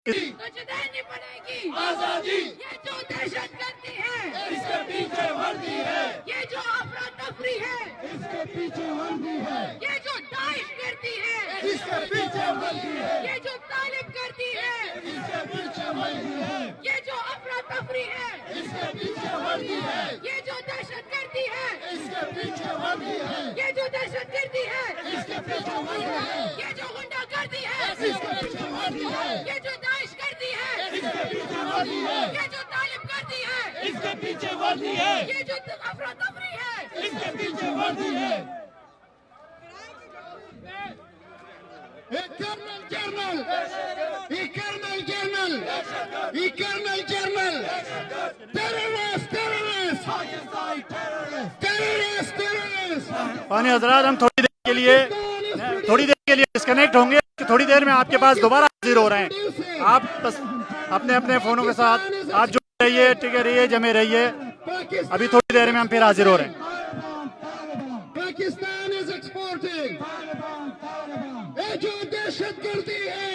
J: नहीं बनेगी आजादी, ये जो दहशत गर्दी है इसके पीछे वर्दी है, ये जो अफरा तफरी है इसके पीछे वर्दी है, ये जो दाइश करती है इसके पीछे वर्दी है, ये जो तालिब करती है इसके पीछे वर्दी है, ये जो अफरा तफरी है इसके पीछे वर्दी है, ये जो दहशत गर्दी है इसके पीछे वर्दी है, ये जो दहशत गर्दी है इसके पीछे वर्दी है, ये जो गुंडा गर्दी है इसके पीछे वर्दी है, ये जो दाइश करती है इसके पीछे वर्दी है, ये जो तालिब करती है इसके पीछे वर्दी है, ये जो अफरा तफरी है इसके पीछे वर्दी है। Colonel general, colonel general, colonel general, terrorist, terrorist, terrorist, terrorist.
A: पानी हजरात, हम थोड़ी देर के लिए डिस्कनेक्ट होंगे, थोड़ी देर में आपके पास दोबारा हाजिर हो रहे हैं। आप बस अपने अपने फोनों के साथ आप जुड़े रहिए, टिके रहिए, जमे रहिए, अभी थोड़ी देर में हम फिर हाजिर हो रहे हैं।
J: पाकिस्तान इज एक्सपोर्टिंग, जो दहशत गर्दी है